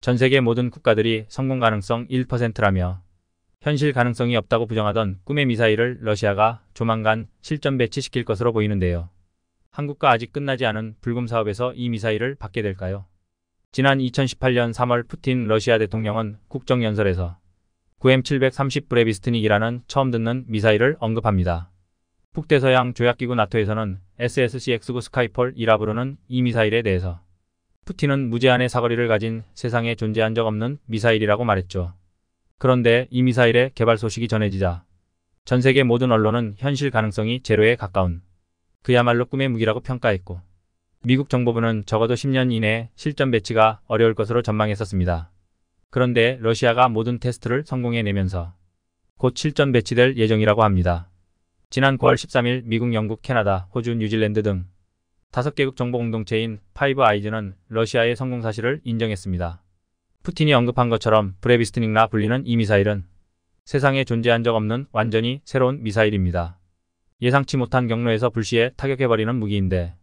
전 세계 모든 국가들이 성공 가능성 1%라며 현실 가능성이 없다고 부정하던 꿈의 미사일을 러시아가 조만간 실전 배치시킬 것으로 보이는데요. 한국과 아직 끝나지 않은 불금 사업에서 이 미사일을 받게 될까요? 지난 2018년 3월 푸틴 러시아 대통령은 국정연설에서 9M730 브레비스트닉이라는 처음 듣는 미사일을 언급합니다. 북대서양 조약기구 나토에서는 SSCX-9 스카이폴이라 부르는 이 미사일에 대해서 푸틴은 무제한의 사거리를 가진 세상에 존재한 적 없는 미사일이라고 말했죠. 그런데 이 미사일의 개발 소식이 전해지자 전 세계 모든 언론은 현실 가능성이 제로에 가까운 그야말로 꿈의 무기라고 평가했고, 미국 정보부는 적어도 10년 이내에 실전 배치가 어려울 것으로 전망했었습니다. 그런데 러시아가 모든 테스트를 성공해내면서 곧 실전 배치될 예정이라고 합니다. 지난 9월 13일 미국, 영국, 캐나다, 호주, 뉴질랜드 등 5개국 정보 공동체인 파이브 아이즈는 러시아의 성공 사실을 인정했습니다. 푸틴이 언급한 것처럼 브레비스트닉라 불리는 이 미사일은 세상에 존재한 적 없는 완전히 새로운 미사일입니다. 예상치 못한 경로에서 불시에 타격해버리는 무기인데,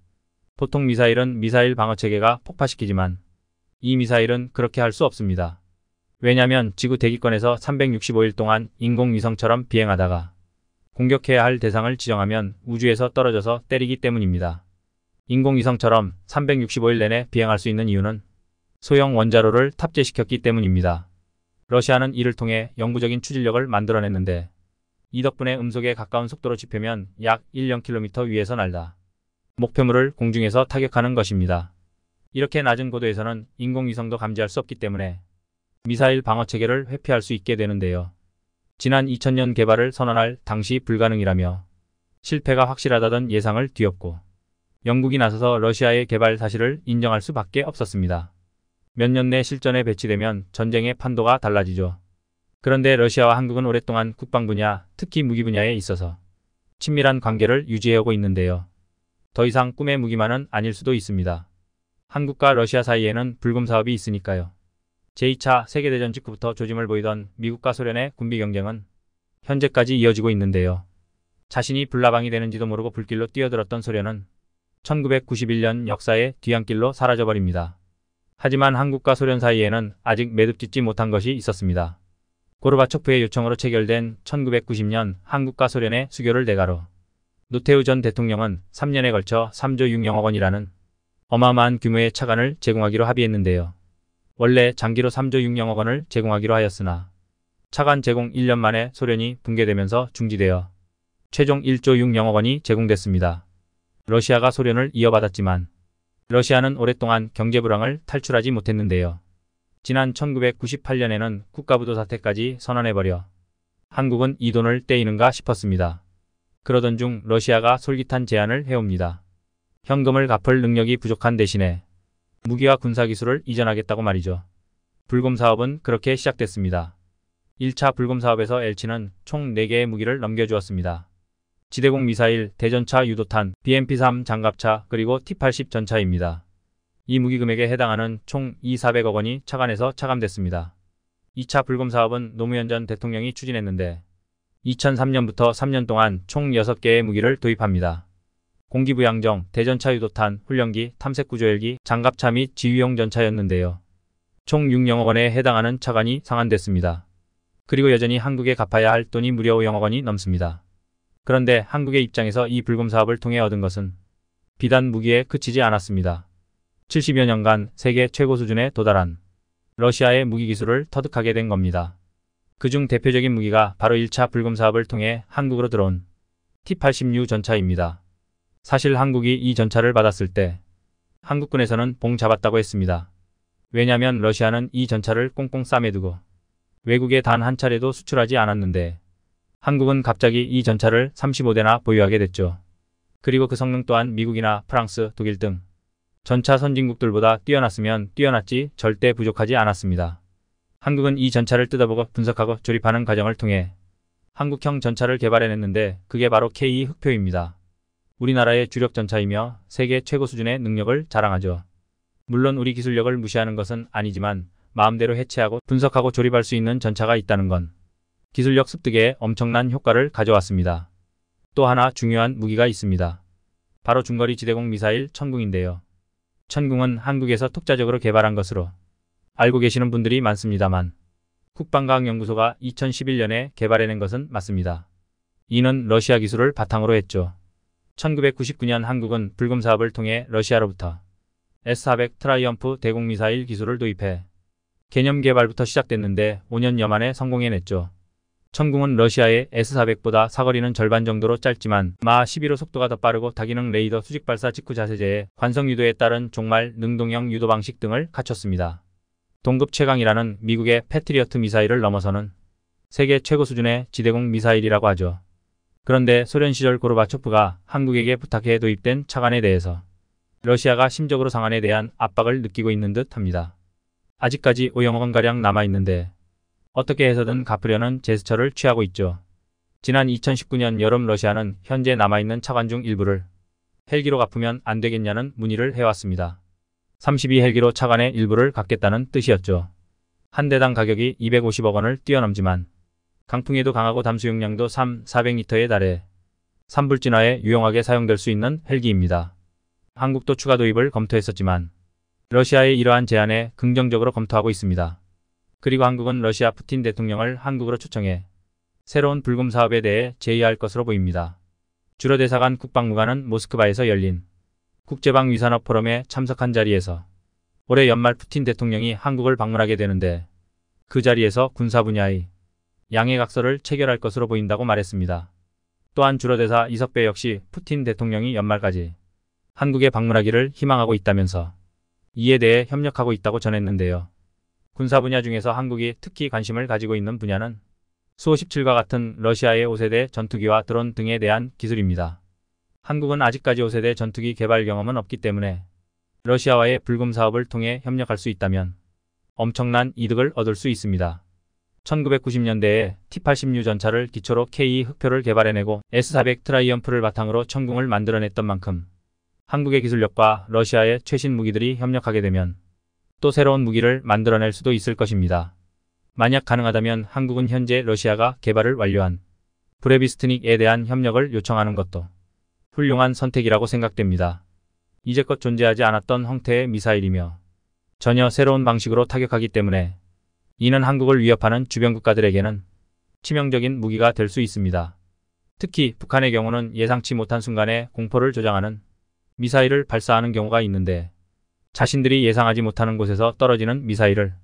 보통 미사일은 미사일 방어체계가 폭파시키지만 이 미사일은 그렇게 할 수 없습니다. 왜냐하면 지구 대기권에서 365일 동안 인공위성처럼 비행하다가 공격해야 할 대상을 지정하면 우주에서 떨어져서 때리기 때문입니다. 인공위성처럼 365일 내내 비행할 수 있는 이유는 소형 원자로를 탑재시켰기 때문입니다. 러시아는 이를 통해 영구적인 추진력을 만들어냈는데, 이 덕분에 음속에 가까운 속도로 지표면 약 1,000km 위에서 날다 목표물을 공중에서 타격하는 것입니다. 이렇게 낮은 고도에서는 인공위성도 감지할 수 없기 때문에 미사일 방어체계를 회피할 수 있게 되는데요. 지난 2000년 개발을 선언할 당시 불가능이라며 실패가 확실하다던 예상을 뒤엎고 영국이 나서서 러시아의 개발 사실을 인정할 수밖에 없었습니다. 몇 년 내 실전에 배치되면 전쟁의 판도가 달라지죠. 그런데 러시아와 한국은 오랫동안 국방 분야, 특히 무기 분야에 있어서 친밀한 관계를 유지해오고 있는데요. 더 이상 꿈의 무기만은 아닐 수도 있습니다. 한국과 러시아 사이에는 불금 사업이 있으니까요. 제2차 세계대전 직후부터 조짐을 보이던 미국과 소련의 군비 경쟁은 현재까지 이어지고 있는데요. 자신이 불나방이 되는지도 모르고 불길로 뛰어들었던 소련은 1991년 역사의 뒤안길로 사라져버립니다. 하지만 한국과 소련 사이에는 아직 매듭짓지 못한 것이 있었습니다. 고르바초프의 요청으로 체결된 1990년 한국과 소련의 수교를 대가로 노태우 전 대통령은 3년에 걸쳐 3조 6억억 원이라는 어마어마한 규모의 차관을 제공하기로 합의했는데요. 원래 장기로 3조 6억억 원을 제공하기로 하였으나 차관 제공 1년 만에 소련이 붕괴되면서 중지되어 최종 1조 6억억 원이 제공됐습니다. 러시아가 소련을 이어받았지만 러시아는 오랫동안 경제 불황을 탈출하지 못했는데요. 지난 1998년에는 국가부도 사태까지 선언해버려 한국은 이 돈을 떼이는가 싶었습니다. 그러던 중 러시아가 솔깃한 제안을 해옵니다. 현금을 갚을 능력이 부족한 대신에 무기와 군사기술을 이전하겠다고 말이죠. 불금 사업은 그렇게 시작됐습니다. 1차 불금 사업에서 엘치는 총 4개의 무기를 넘겨주었습니다. 지대공 미사일, 대전차 유도탄, BMP-3 장갑차, 그리고 T-80 전차입니다. 이 무기 금액에 해당하는 총 2,400억 원이 차관에서 차감됐습니다. 2차 불금 사업은 노무현 전 대통령이 추진했는데 2003년부터 3년 동안 총 6개의 무기를 도입합니다. 공기부양정, 대전차 유도탄, 훈련기, 탐색구조 헬기, 장갑차 및 지휘용 전차였는데요. 총 6억억 원에 해당하는 차관이 상환됐습니다. 그리고 여전히 한국에 갚아야 할 돈이 무려 5억억 원이 넘습니다. 그런데 한국의 입장에서 이 불금 사업을 통해 얻은 것은 비단 무기에 그치지 않았습니다. 70여 년간 세계 최고 수준에 도달한 러시아의 무기 기술을 터득하게 된 겁니다. 그중 대표적인 무기가 바로 1차 불금 사업을 통해 한국으로 들어온 T-80U 전차입니다. 사실 한국이 이 전차를 받았을 때 한국군에서는 봉 잡았다고 했습니다. 왜냐하면 러시아는 이 전차를 꽁꽁 싸매두고 외국에 단 한 차례도 수출하지 않았는데 한국은 갑자기 이 전차를 35대나 보유하게 됐죠. 그리고 그 성능 또한 미국이나 프랑스, 독일 등 전차 선진국들보다 뛰어났으면 뛰어났지 절대 부족하지 않았습니다. 한국은 이 전차를 뜯어보고 분석하고 조립하는 과정을 통해 한국형 전차를 개발해냈는데 그게 바로 K2 흑표입니다. 우리나라의 주력 전차이며 세계 최고 수준의 능력을 자랑하죠. 물론 우리 기술력을 무시하는 것은 아니지만 마음대로 해체하고 분석하고 조립할 수 있는 전차가 있다는 건 기술력 습득에 엄청난 효과를 가져왔습니다. 또 하나 중요한 무기가 있습니다. 바로 중거리 지대공 미사일 천궁인데요. 천궁은 한국에서 독자적으로 개발한 것으로 알고 계시는 분들이 많습니다만 국방과학연구소가 2011년에 개발해낸 것은 맞습니다. 이는 러시아 기술을 바탕으로 했죠. 1999년 한국은 불금 사업을 통해 러시아로부터 S-400 트라이엄프 대공 미사일 기술을 도입해 개념 개발부터 시작됐는데 5년여 만에 성공해냈죠. 천궁은 러시아의 S-400보다 사거리는 절반 정도로 짧지만 마 11호 속도가 더 빠르고 다기능 레이더 수직 발사 직후 자세제의 관성 유도에 따른 종말 능동형 유도 방식 등을 갖췄습니다. 동급 최강이라는 미국의 패트리어트 미사일을 넘어서는 세계 최고 수준의 지대공 미사일이라고 하죠. 그런데 소련 시절 고르바초프가 한국에게 부탁해 도입된 차관에 대해서 러시아가 심적으로 상한에 대한 압박을 느끼고 있는 듯 합니다. 아직까지 5억 원가량 남아있는데 어떻게 해서든 갚으려는 제스처를 취하고 있죠. 지난 2019년 여름 러시아는 현재 남아있는 차관 중 일부를 헬기로 갚으면 안 되겠냐는 문의를 해왔습니다. 32헬기로 차관의 일부를 갚겠다는 뜻이었죠. 한 대당 가격이 250억 원을 뛰어넘지만 강풍에도 강하고 담수용량도 400리터에 달해 산불 진화에 유용하게 사용될 수 있는 헬기입니다. 한국도 추가 도입을 검토했었지만 러시아의 이러한 제안에 긍정적으로 검토하고 있습니다. 그리고 한국은 러시아 푸틴 대통령을 한국으로 초청해 새로운 불금 사업에 대해 제의할 것으로 보입니다. 주로 대사관 국방무관은 모스크바에서 열린 국제방 위산업 포럼에 참석한 자리에서 올해 연말 푸틴 대통령이 한국을 방문하게 되는데 그 자리에서 군사 분야의 양해각서를 체결할 것으로 보인다고 말했습니다. 또한 주로 대사 이석배 역시 푸틴 대통령이 연말까지 한국에 방문하기를 희망하고 있다면서 이에 대해 협력하고 있다고 전했는데요. 군사 분야 중에서 한국이 특히 관심을 가지고 있는 분야는 수-57과 같은 러시아의 5세대 전투기와 드론 등에 대한 기술입니다. 한국은 아직까지 5세대 전투기 개발 경험은 없기 때문에 러시아와의 불금 사업을 통해 협력할 수 있다면 엄청난 이득을 얻을 수 있습니다. 1990년대에 T-86 전차를 기초로 K2 흑표를 개발해내고 S-400 트라이엄프를 바탕으로 천궁을 만들어냈던 만큼 한국의 기술력과 러시아의 최신 무기들이 협력하게 되면 또 새로운 무기를 만들어낼 수도 있을 것입니다. 만약 가능하다면 한국은 현재 러시아가 개발을 완료한 브레비스트닉에 대한 협력을 요청하는 것도 훌륭한 선택이라고 생각됩니다. 이제껏 존재하지 않았던 형태의 미사일이며 전혀 새로운 방식으로 타격하기 때문에 이는 한국을 위협하는 주변 국가들에게는 치명적인 무기가 될 수 있습니다. 특히 북한의 경우는 예상치 못한 순간에 공포를 조장하는 미사일을 발사하는 경우가 있는데 자신들이 예상하지 못하는 곳에서 떨어지는 미사일을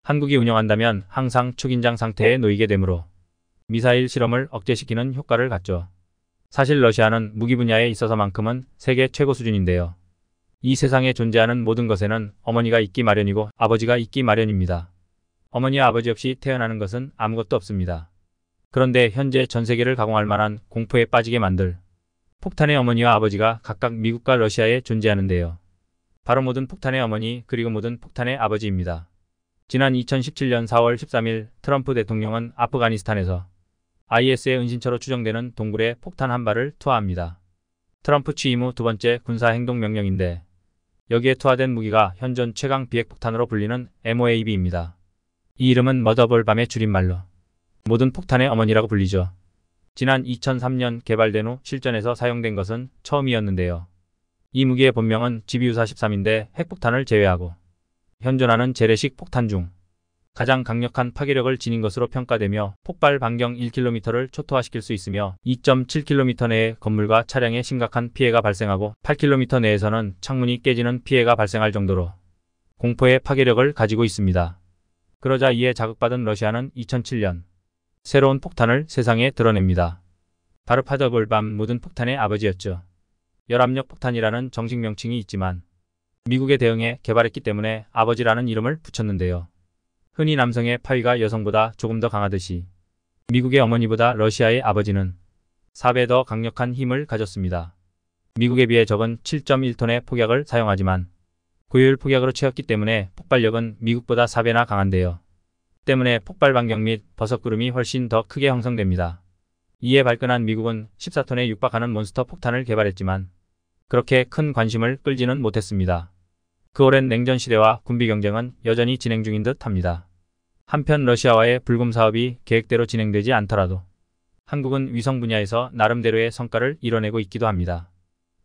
한국이 운영한다면 항상 초긴장 상태에 놓이게 되므로 미사일 실험을 억제시키는 효과를 갖죠. 사실 러시아는 무기 분야에 있어서만큼은 세계 최고 수준인데요. 이 세상에 존재하는 모든 것에는 어머니가 있기 마련이고 아버지가 있기 마련입니다. 어머니와 아버지 없이 태어나는 것은 아무것도 없습니다. 그런데 현재 전 세계를 가공할 만한 공포에 빠지게 만들 폭탄의 어머니와 아버지가 각각 미국과 러시아에 존재하는데요. 바로 모든 폭탄의 어머니 그리고 모든 폭탄의 아버지입니다. 지난 2017년 4월 13일 트럼프 대통령은 아프가니스탄에서 IS의 은신처로 추정되는 동굴에 폭탄 한 발을 투하합니다. 트럼프 취임 후 두 번째 군사행동명령인데 여기에 투하된 무기가 현존 최강 비핵폭탄으로 불리는 MOAB입니다. 이 이름은 머더볼 밤의 줄임말로 모든 폭탄의 어머니라고 불리죠. 지난 2003년 개발된 후 실전에서 사용된 것은 처음이었는데요. 이 무기의 본명은 GBU-43인데 핵폭탄을 제외하고 현존하는 재래식 폭탄 중 가장 강력한 파괴력을 지닌 것으로 평가되며 폭발 반경 1km를 초토화시킬 수 있으며 2.7km 내의 건물과 차량에 심각한 피해가 발생하고 8km 내에서는 창문이 깨지는 피해가 발생할 정도로 공포의 파괴력을 가지고 있습니다. 그러자 이에 자극받은 러시아는 2007년 새로운 폭탄을 세상에 드러냅니다. 바로 파더볼 밤 모든 폭탄의 아버지였죠. 열압력 폭탄이라는 정식 명칭이 있지만 미국에 대응해 개발했기 때문에 아버지라는 이름을 붙였는데요. 흔히 남성의 파위가 여성보다 조금 더 강하듯이 미국의 어머니보다 러시아의 아버지는 4배 더 강력한 힘을 가졌습니다. 미국에 비해 적은 7.1톤의 폭약을 사용하지만 고효율 폭약으로 채웠기 때문에 폭발력은 미국보다 4배나 강한데요. 때문에 폭발 반경 및 버섯구름이 훨씬 더 크게 형성됩니다. 이에 발끈한 미국은 14톤에 육박하는 몬스터 폭탄을 개발했지만 그렇게 큰 관심을 끌지는 못했습니다. 그 오랜 냉전 시대와 군비 경쟁은 여전히 진행 중인 듯 합니다. 한편 러시아와의 불금 사업이 계획대로 진행되지 않더라도 한국은 위성 분야에서 나름대로의 성과를 이뤄내고 있기도 합니다.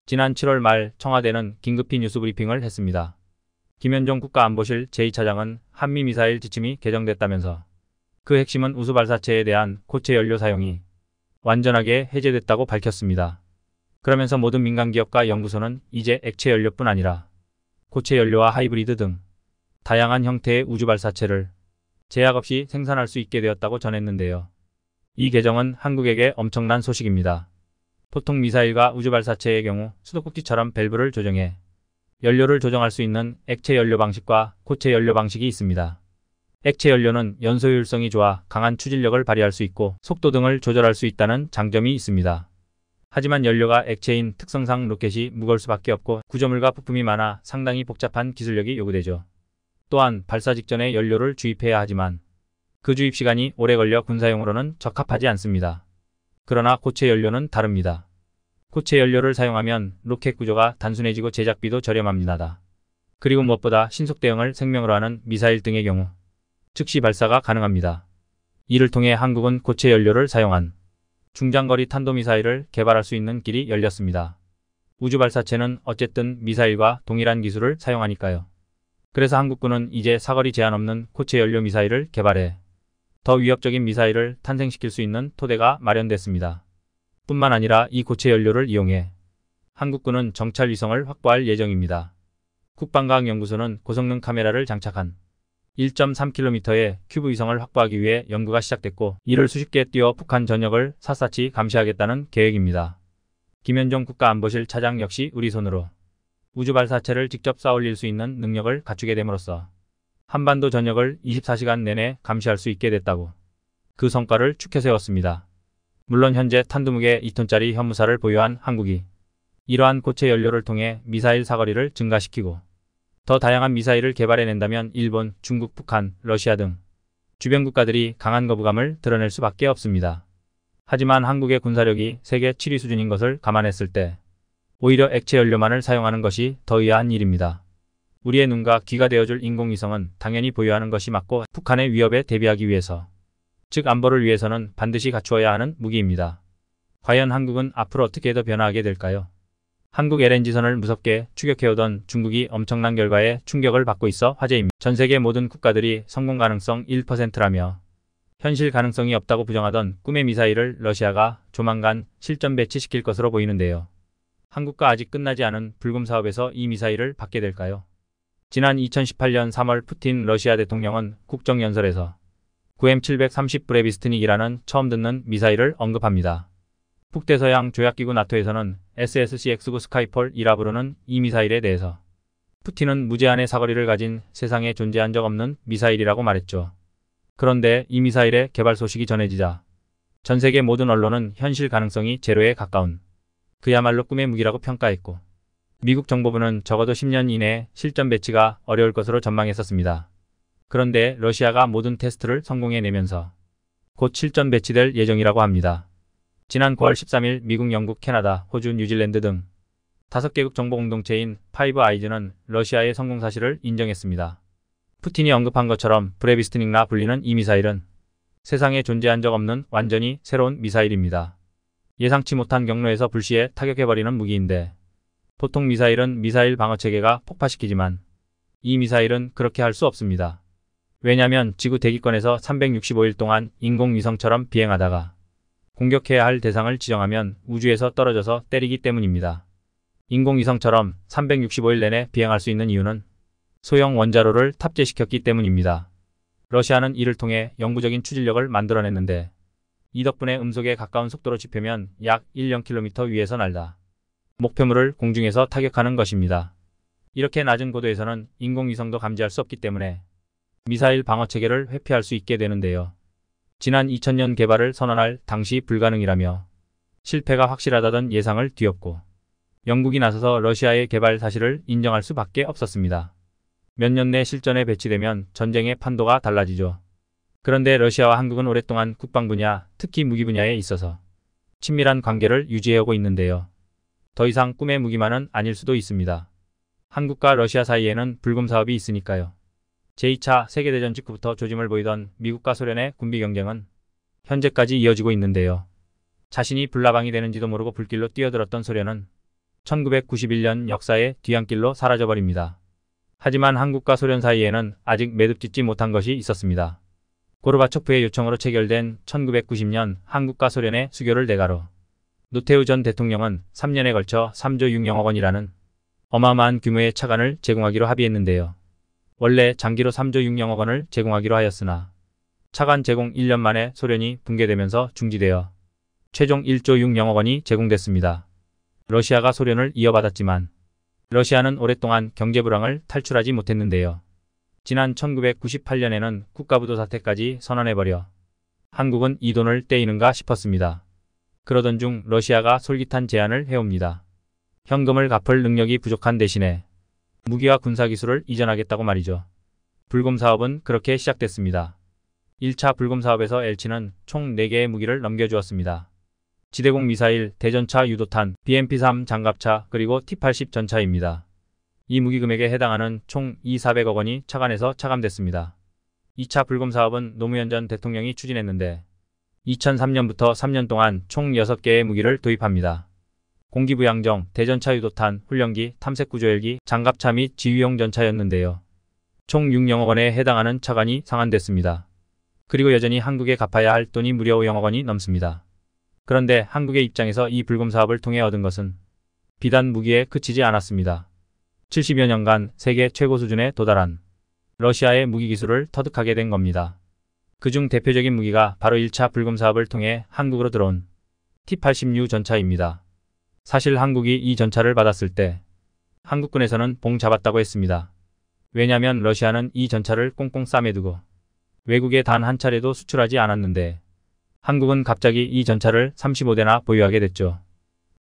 지난 7월 말 청와대는 긴급히 뉴스 브리핑을 했습니다. 김현종 국가안보실 제2차장은 한미미사일 지침이 개정됐다면서 그 핵심은 우수발사체에 대한 고체 연료 사용이 완전하게 해제됐다고 밝혔습니다. 그러면서 모든 민간기업과 연구소는 이제 액체 연료뿐 아니라 고체 연료와 하이브리드 등 다양한 형태의 우주발사체를 제약 없이 생산할 수 있게 되었다고 전했는데요. 이 개정은 한국에게 엄청난 소식입니다. 보통 미사일과 우주발사체의 경우 수도꼭지처럼 밸브를 조정해 연료를 조정할 수 있는 액체 연료 방식과 고체 연료 방식이 있습니다. 액체 연료는 연소효율성이 좋아 강한 추진력을 발휘할 수 있고 속도 등을 조절할 수 있다는 장점이 있습니다. 하지만 연료가 액체인 특성상 로켓이 무거울 수밖에 없고 구조물과 부품이 많아 상당히 복잡한 기술력이 요구되죠. 또한 발사 직전에 연료를 주입해야 하지만 그 주입 시간이 오래 걸려 군사용으로는 적합하지 않습니다. 그러나 고체 연료는 다릅니다. 고체 연료를 사용하면 로켓 구조가 단순해지고 제작비도 저렴합니다. 그리고 무엇보다 신속 대응을 생명으로 하는 미사일 등의 경우 즉시 발사가 가능합니다. 이를 통해 한국은 고체 연료를 사용한 중장거리 탄도미사일을 개발할 수 있는 길이 열렸습니다. 우주발사체는 어쨌든 미사일과 동일한 기술을 사용하니까요. 그래서 한국군은 이제 사거리 제한 없는 고체 연료 미사일을 개발해 더 위협적인 미사일을 탄생시킬 수 있는 토대가 마련됐습니다. 뿐만 아니라 이 고체 연료를 이용해 한국군은 정찰 위성을 확보할 예정입니다. 국방과학연구소는 고성능 카메라를 장착한 1.3km의 큐브 위성을 확보하기 위해 연구가 시작됐고 이를 수십 개 띄워 북한 전역을 샅샅이 감시하겠다는 계획입니다. 김현종 국가안보실 차장 역시 우리 손으로 우주발사체를 직접 쏴올릴 수 있는 능력을 갖추게 됨으로써 한반도 전역을 24시간 내내 감시할 수 있게 됐다고 그 성과를 축해 세웠습니다. 물론 현재 탄두무게 2톤짜리 현무사를 보유한 한국이 이러한 고체 연료를 통해 미사일 사거리를 증가시키고 더 다양한 미사일을 개발해낸다면 일본, 중국, 북한, 러시아 등 주변 국가들이 강한 거부감을 드러낼 수밖에 없습니다. 하지만 한국의 군사력이 세계 7위 수준인 것을 감안했을 때 오히려 액체 연료만을 사용하는 것이 더 의아한 일입니다. 우리의 눈과 귀가 되어줄 인공위성은 당연히 보유하는 것이 맞고 북한의 위협에 대비하기 위해서 즉 안보를 위해서는 반드시 갖추어야 하는 무기입니다. 과연 한국은 앞으로 어떻게 더 변화하게 될까요? 한국 LNG선을 무섭게 추격해오던 중국이 엄청난 결과에 충격을 받고 있어 화제입니다. 전 세계 모든 국가들이 성공 가능성 1%라며 현실 가능성이 없다고 부정하던 꿈의 미사일을 러시아가 조만간 실전 배치시킬 것으로 보이는데요. 한국과 아직 끝나지 않은 불금 사업에서 이 미사일을 받게 될까요? 지난 2018년 3월 푸틴 러시아 대통령은 국정연설에서 9M730 브레비스트닉이라는 처음 듣는 미사일을 언급합니다. 북대서양 조약기구 나토에서는 SSCX9 스카이폴이라 부르는 이 미사일에 대해서 푸틴은 무제한의 사거리를 가진 세상에 존재한 적 없는 미사일이라고 말했죠. 그런데 이 미사일의 개발 소식이 전해지자 전 세계 모든 언론은 현실 가능성이 제로에 가까운 그야말로 꿈의 무기라고 평가했고 미국 정보부는 적어도 10년 이내에 실전 배치가 어려울 것으로 전망했었습니다. 그런데 러시아가 모든 테스트를 성공해내면서 곧 실전 배치될 예정이라고 합니다. 지난 9월 13일 미국, 영국, 캐나다, 호주, 뉴질랜드 등 5개국 정보 공동체인 파이브 아이즈는 러시아의 성공 사실을 인정했습니다. 푸틴이 언급한 것처럼 브레비스트닉라 불리는 이 미사일은 세상에 존재한 적 없는 완전히 새로운 미사일입니다. 예상치 못한 경로에서 불시에 타격해버리는 무기인데 보통 미사일은 미사일 방어체계가 폭파시키지만 이 미사일은 그렇게 할 수 없습니다. 왜냐하면 지구 대기권에서 365일 동안 인공위성처럼 비행하다가 공격해야 할 대상을 지정하면 우주에서 떨어져서 때리기 때문입니다. 인공위성처럼 365일 내내 비행할 수 있는 이유는 소형 원자로를 탑재시켰기 때문입니다. 러시아는 이를 통해 영구적인 추진력을 만들어냈는데 이 덕분에 음속에 가까운 속도로 지표면 약 1,000km 위에서 날다 목표물을 공중에서 타격하는 것입니다. 이렇게 낮은 고도에서는 인공위성도 감지할 수 없기 때문에 미사일 방어체계를 회피할 수 있게 되는데요. 지난 2000년 개발을 선언할 당시 불가능이라며 실패가 확실하다던 예상을 뒤엎고 영국이 나서서 러시아의 개발 사실을 인정할 수밖에 없었습니다. 몇 년 내 실전에 배치되면 전쟁의 판도가 달라지죠. 그런데 러시아와 한국은 오랫동안 국방 분야, 특히 무기 분야에 있어서 친밀한 관계를 유지해오고 있는데요. 더 이상 꿈의 무기만은 아닐 수도 있습니다. 한국과 러시아 사이에는 불금 사업이 있으니까요. 제2차 세계대전 직후부터 조짐을 보이던 미국과 소련의 군비 경쟁은 현재까지 이어지고 있는데요. 자신이 불나방이 되는지도 모르고 불길로 뛰어들었던 소련은 1991년 역사의 뒤안길로 사라져버립니다. 하지만 한국과 소련 사이에는 아직 매듭짓지 못한 것이 있었습니다. 고르바초프의 요청으로 체결된 1990년 한국과 소련의 수교를 대가로 노태우 전 대통령은 3년에 걸쳐 3조 6억억 원이라는 어마어마한 규모의 차관을 제공하기로 합의했는데요. 원래 장기로 3조 6억억 원을 제공하기로 하였으나 차관 제공 1년 만에 소련이 붕괴되면서 중지되어 최종 1조 6억억 원이 제공됐습니다. 러시아가 소련을 이어받았지만 러시아는 오랫동안 경제 불황을 탈출하지 못했는데요. 지난 1998년에는 국가부도 사태까지 선언해버려 한국은 이 돈을 떼이는가 싶었습니다. 그러던 중 러시아가 솔깃한 제안을 해옵니다. 현금을 갚을 능력이 부족한 대신에 무기와 군사기술을 이전하겠다고 말이죠. 불금 사업은 그렇게 시작됐습니다. 1차 불금 사업에서 엘치는 총 4개의 무기를 넘겨주었습니다. 지대공 미사일, 대전차 유도탄, BMP-3 장갑차, 그리고 T-80 전차입니다. 이 무기 금액에 해당하는 총 2,400억 원이 차관에서 차감됐습니다. 2차 불금 사업은 노무현 전 대통령이 추진했는데 2003년부터 3년 동안 총 6개의 무기를 도입합니다. 공기부양정, 대전차 유도탄, 훈련기, 탐색구조 헬기, 장갑차 및 지휘용 전차였는데요. 총 6억억 원에 해당하는 차관이 상환됐습니다. 그리고 여전히 한국에 갚아야 할 돈이 무려 5억억 원이 넘습니다. 그런데 한국의 입장에서 이 불금 사업을 통해 얻은 것은 비단 무기에 그치지 않았습니다. 70여 년간 세계 최고 수준에 도달한 러시아의 무기 기술을 터득하게 된 겁니다. 그중 대표적인 무기가 바로 1차 불금 사업을 통해 한국으로 들어온 T-80U 전차입니다. 사실 한국이 이 전차를 받았을 때 한국군에서는 봉 잡았다고 했습니다. 왜냐하면 러시아는 이 전차를 꽁꽁 싸매두고 외국에 단 한 차례도 수출하지 않았는데 한국은 갑자기 이 전차를 35대나 보유하게 됐죠.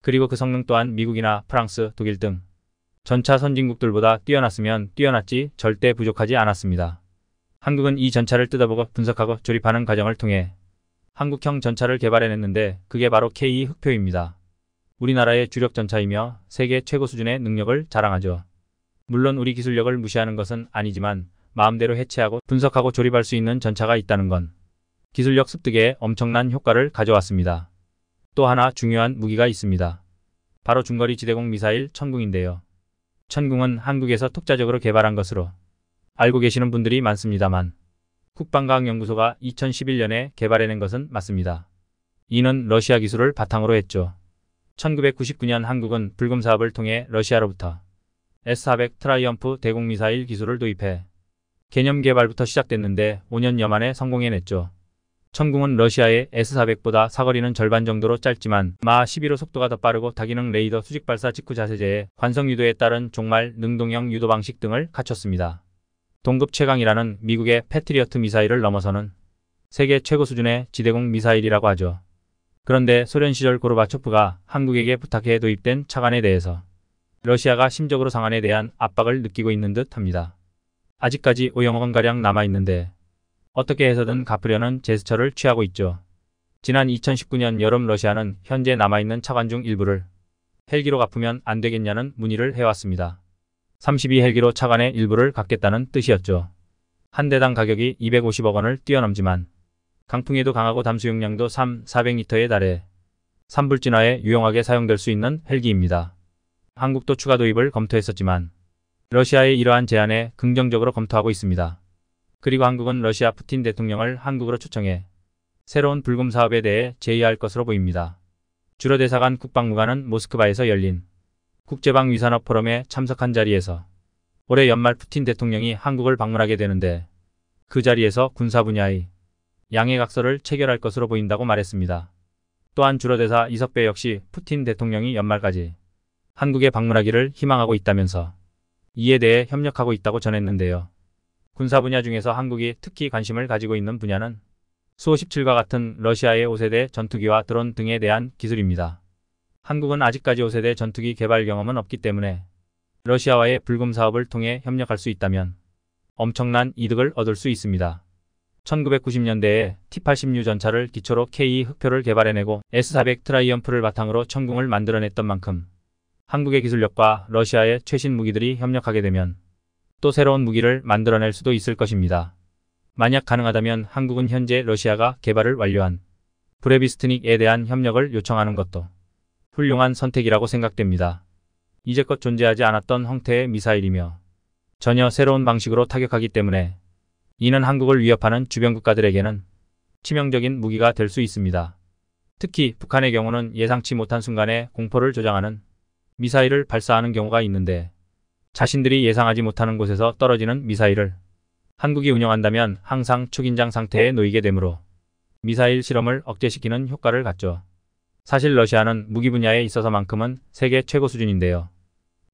그리고 그 성능 또한 미국이나 프랑스, 독일 등 전차 선진국들보다 뛰어났으면 뛰어났지 절대 부족하지 않았습니다. 한국은 이 전차를 뜯어보고 분석하고 조립하는 과정을 통해 한국형 전차를 개발해냈는데 그게 바로 K2 흑표입니다. 우리나라의 주력 전차이며 세계 최고 수준의 능력을 자랑하죠. 물론 우리 기술력을 무시하는 것은 아니지만 마음대로 해체하고 분석하고 조립할 수 있는 전차가 있다는 건 기술력 습득에 엄청난 효과를 가져왔습니다. 또 하나 중요한 무기가 있습니다. 바로 중거리 지대공 미사일 천궁인데요. 천궁은 한국에서 독자적으로 개발한 것으로 알고 계시는 분들이 많습니다만 국방과학연구소가 2011년에 개발해낸 것은 맞습니다. 이는 러시아 기술을 바탕으로 했죠. 1999년 한국은 불금 사업을 통해 러시아로부터 S-400 트라이엄프 대공 미사일 기술을 도입해 개념 개발부터 시작됐는데 5년여 만에 성공해냈죠. 천궁은 러시아의 S-400보다 사거리는 절반 정도로 짧지만 마 11호 속도가 더 빠르고 다기능 레이더 수직 발사 직후 자세제에 관성 유도에 따른 종말 능동형 유도 방식 등을 갖췄습니다. 동급 최강이라는 미국의 패트리어트 미사일을 넘어서는 세계 최고 수준의 지대공 미사일이라고 하죠. 그런데 소련 시절 고르바초프가 한국에게 부탁해 도입된 차관에 대해서 러시아가 심적으로 상한에 대한 압박을 느끼고 있는 듯 합니다. 아직까지 5억억 원가량 남아있는데 어떻게 해서든 갚으려는 제스처를 취하고 있죠. 지난 2019년 여름 러시아는 현재 남아있는 차관 중 일부를 헬기로 갚으면 안 되겠냐는 문의를 해왔습니다. 32 헬기로 차관의 일부를 갚겠다는 뜻이었죠. 한 대당 가격이 250억 원을 뛰어넘지만 강풍에도 강하고 담수용량도 400리터에 달해 산불진화에 유용하게 사용될 수 있는 헬기입니다. 한국도 추가 도입을 검토했었지만 러시아의 이러한 제안에 긍정적으로 검토하고 있습니다. 그리고 한국은 러시아 푸틴 대통령을 한국으로 초청해 새로운 불금 사업에 대해 제의할 것으로 보입니다. 주로 대사관 국방무관은 모스크바에서 열린 국제방위산업 포럼에 참석한 자리에서 올해 연말 푸틴 대통령이 한국을 방문하게 되는데 그 자리에서 군사 분야의 양해각서를 체결할 것으로 보인다고 말했습니다. 또한 주로 대사 이석배 역시 푸틴 대통령이 연말까지 한국에 방문하기를 희망하고 있다면서 이에 대해 협력하고 있다고 전했는데요. 군사 분야 중에서 한국이 특히 관심을 가지고 있는 분야는 수-57과 같은 러시아의 5세대 전투기와 드론 등에 대한 기술입니다. 한국은 아직까지 5세대 전투기 개발 경험은 없기 때문에 러시아와의 불금 사업을 통해 협력할 수 있다면 엄청난 이득을 얻을 수 있습니다. 1990년대에 T-80U 전차를 기초로 K2 흑표를 개발해내고 S-400 트라이엄프를 바탕으로 천궁을 만들어냈던 만큼 한국의 기술력과 러시아의 최신 무기들이 협력하게 되면 또 새로운 무기를 만들어낼 수도 있을 것입니다. 만약 가능하다면 한국은 현재 러시아가 개발을 완료한 브레비스트닉에 대한 협력을 요청하는 것도 훌륭한 선택이라고 생각됩니다. 이제껏 존재하지 않았던 형태의 미사일이며 전혀 새로운 방식으로 타격하기 때문에 이는 한국을 위협하는 주변 국가들에게는 치명적인 무기가 될 수 있습니다. 특히 북한의 경우는 예상치 못한 순간에 공포를 조장하는 미사일을 발사하는 경우가 있는데 자신들이 예상하지 못하는 곳에서 떨어지는 미사일을 한국이 운영한다면 항상 초긴장 상태에 놓이게 되므로 미사일 실험을 억제시키는 효과를 갖죠. 사실 러시아는 무기 분야에 있어서만큼은 세계 최고 수준인데요.